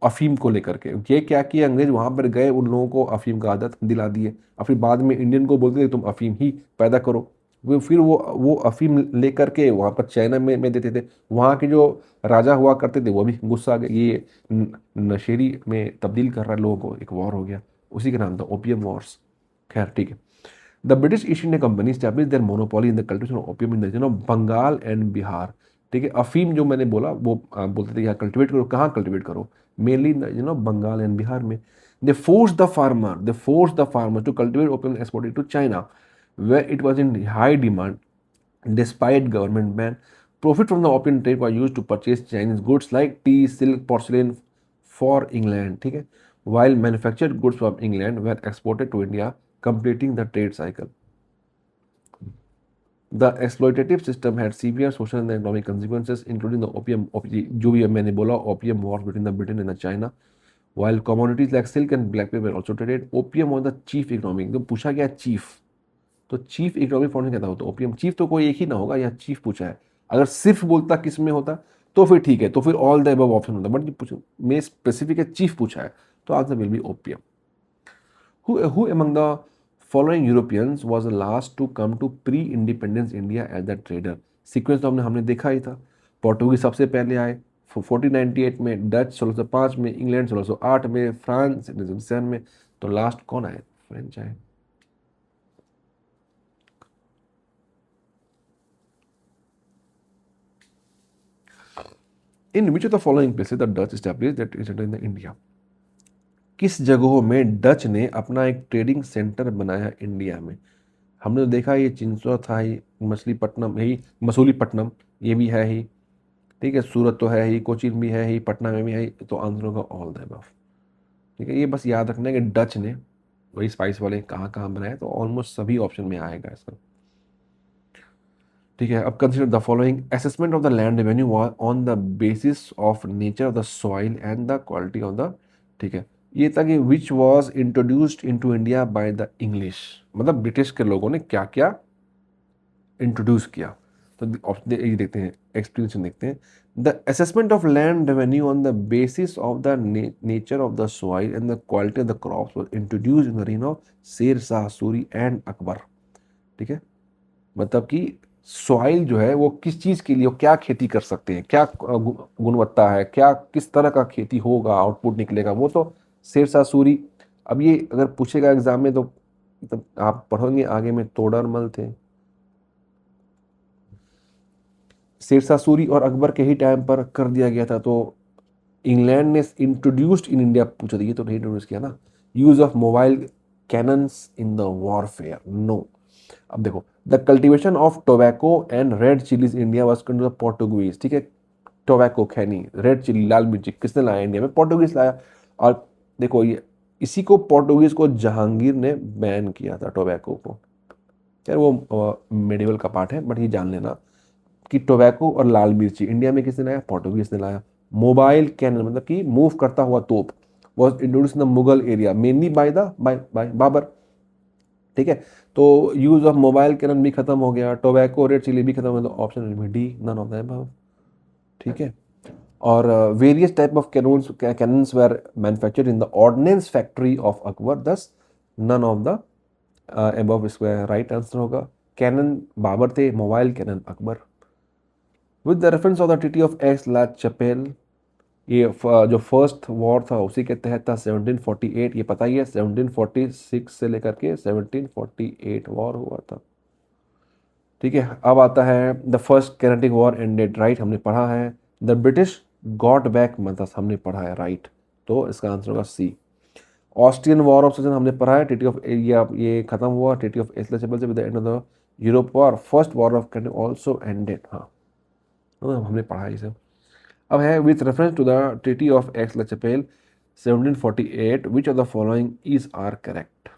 अफीम को लेकर के। ये क्या किया, अंग्रेज वहां पर गए, उन लोगों को अफीम का आदत दिला दिए, और फिर बाद में इंडियन को बोलते थे तुम अफीम ही पैदा करो। फिर वो अफीम लेकर के वहाँ पर चाइना में देते थे। वहाँ के जो राजा हुआ करते थे वो भी गुस्सा आ गए, ये नशेरी में तब्दील कर रहा है लोगों को, एक वॉर हो गया, उसी का नाम था ओपियम वॉर्स। खैर ठीक है। The British East India Company establish their monopoly in the cultivation of opium in the region of Bengal and Bihar. ठीक है, अफीम जो मैंने बोला वो बोलते थे यहाँ कल्टिवेट करो, कहाँ कल्टिवेट करो, मेनली बंगाल एंड बिहार में। They force the farmer to cultivate opium exported to China where it was in high demand despite government ban. Profit from the opium trade was used to purchase Chinese goods like tea, silk, porcelain for England. ठीक है, while manufactured goods from England were exported to India, completing the trade cycle. The exploitative system had severe social and economic consequences, including the जो भी मैंने बोला opium wars between the Britain and the China. While commodities like silk and black paper were also traded, opium was the chief economic. तो पूछा गया chief, तो chief economic foundation कहता होता ओपीएम। चीफ तो कोई एक ही ना होगा, या चीफ पूछा है। अगर सिर्फ बोलता किस में होता तो फिर ठीक है, तो फिर ऑल द अबव ऑप्शन होता, बट मैं स्पेसिफिक है, चीफ पूछा है, तो answer will be opium. Who among the following Europeans was the last to come to pre-independence India as a trader? Sequence तो हमने देखा ही था। पोर्टुगीज सबसे पहले आए 1498 में, डच 1605 में, इंग्लैंड 1608 में, फ्रांस 1707 में, तो लास्ट कौन आए, फ्रेंच आए। In which of the following places the Dutch established their trading centre in the India? किस जगहों में डच ने अपना एक ट्रेडिंग सेंटर बनाया इंडिया में? हमने तो देखा ये चिंचौर था ही, मछलीपट्टनम यही, मसूलीपट्टनम ये भी है ही, ठीक है, सूरत तो है ही, कोचीन भी है ही, पटना में भी है ही, तो आंसर होगा ऑल द अबव। ठीक है, ये बस याद रखना है कि डच ने वही स्पाइस वाले कहाँ कहाँ बनाए, तो ऑलमोस्ट सभी ऑप्शन में आएगा इसका। ठीक है, अब consider the following. Assessment of the land revenue on the basis of nature of the soil and the quality of the, ठीक है, ये था कि which was introduced into India by the English, मतलब ब्रिटिश के लोगों ने क्या क्या इंट्रोड्यूस किया। तो ये देखते हैं, एक्सप्लेनेशन देखते हैं। The assessment of land revenue on the basis of the nature of the soil and the quality of the crops was introduced in the rain of Sher Shah Suri and Akbar. ठीक है, मतलब कि सॉइल जो है वो किस चीज़ के लिए, वो क्या खेती कर सकते हैं, क्या गुणवत्ता है, क्या किस तरह का खेती होगा, आउटपुट निकलेगा, वो तो शेरशाह सूरी। अब ये अगर पूछेगा एग्जाम में तो आप पढ़ोगे आगे में, तोडरमल थे, शेरशाह सूरी और अकबर के ही टाइम पर कर दिया गया था। तो इंग्लैंड ने इंट्रोड्यूस्ड इन इंडिया पूछा था, ये तो नहीं इंट्रोड्यूस किया ना। Use of mobile cannons in the warfare, no. अब देखो, the cultivation of tobacco and red chillies India was controlled by Portuguese. ठीक है, टोबैको खैनी, रेड चिली लाल मिर्ची किसने लाया इंडिया में, पोर्टुगीज लाया। और देखो ये इसी को पोर्टुगीज को जहांगीर ने बैन किया था, टोबैको को। यार वो मेडिवल का पार्ट है, बट ये जान लेना कि टोबैको और लाल मिर्ची इंडिया में किसने लाया, पोर्टुगीज ने लाया। मोबाइल कैनन मतलब कि मूव करता हुआ तोप was introduced in the Mughal area mainly by Babur. ठीक है, तो यूज ऑफ मोबाइल कैनन भी खत्म हो गया, टोबैको रेड चिली भी खत्म हो गया, तो option will be D, none of the above. ठीक है, और various type of cannons were manufactured in the ordnance factory of Akbar, thus none of the above इसका राइट आंसर होगा। कैनन बाबर थे, mobile cannon Akbar. With the reference of the Treaty of Aix-la-Chapelle, ये जो first war था उसी के तहत था 1748, ये पता ही है 1746 से लेकर के 1748 वॉर हुआ था। ठीक है, अब आता है the first Carnatic war ended, right, हमने पढ़ा है। The British got back Madras, हमने पढ़ा है, राइट, तो इसका आंसर होगा सी। ऑस्ट्रियन वॉर ऑफ सजन हमने पढ़ा है, ट्रीटी ऑफ ये खत्म हुआ ट्रीटी ऑफ एस्लेचेबल से with the end of the Europe war. First war of Carnatic also ended, हाँ हमने पढ़ा है इसे। अब है with reference to the treaty of Aix la Chapelle 1748 which of the following is are correct.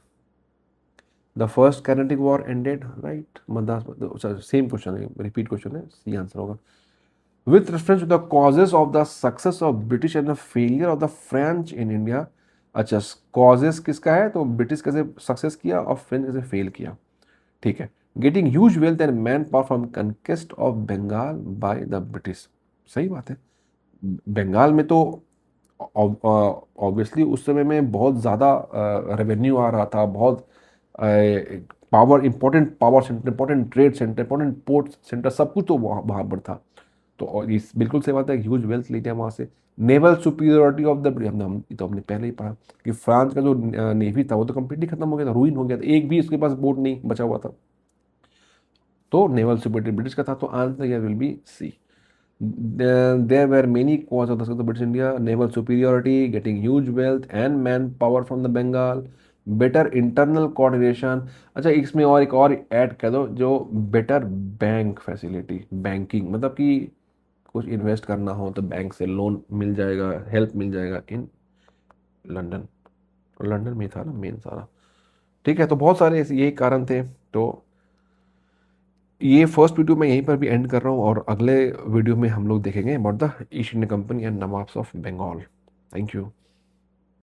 The first Carnatic war ended, right, Madras, same question है, repeat question है, C answer होगा। With reference to the causes of the success of British and the failure of the French in India. अच्छा, causes किसका है, तो British कैसे success किया और फ्रेंच कैसे फेल किया। ठीक है, getting huge wealth and manpower from conquest of Bengal by the British, सही बात है। बंगाल में तो ऑब्वियसली उस समय में बहुत ज़्यादा रेवेन्यू आ रहा था, बहुत power, important power centre, important trade centre, important port centre, सब कुछ तो वहाँ पर था। तो और इस बिल्कुल सही बात है, ह्यूज वेल्थ ली थी वहाँ से। नेवल सुपीरियरिटी ऑफ द, तो हमने पहले ही पढ़ा कि फ्रांस का जो नेवी था वो तो कंप्लीटली खत्म हो गया था, रूइन हो गया था, एक भी उसके पास बोट नहीं बचा हुआ था। तो नेवल सुपीरियरिटी ब्रिटिश का था, तो answer here will be C. There were many causes of the success of British India: naval superiority, getting huge wealth and manpower from the Bengal, better internal coordination। अच्छा, इसमें और एक और add कर दो, जो बेटर बैंक फैसिलिटी, बैंकिंग, मतलब कि कुछ इन्वेस्ट करना हो तो बैंक से लोन मिल जाएगा, हेल्प मिल जाएगा इन लंदन। लंदन में था ना मेन सारा। ठीक है, तो बहुत सारे यही कारण थे। तो ये फर्स्ट वीडियो मैं यहीं पर भी एंड कर रहा हूँ, और अगले वीडियो में हम लोग देखेंगे about the east India Company and nawabs of Bengal. Thank you.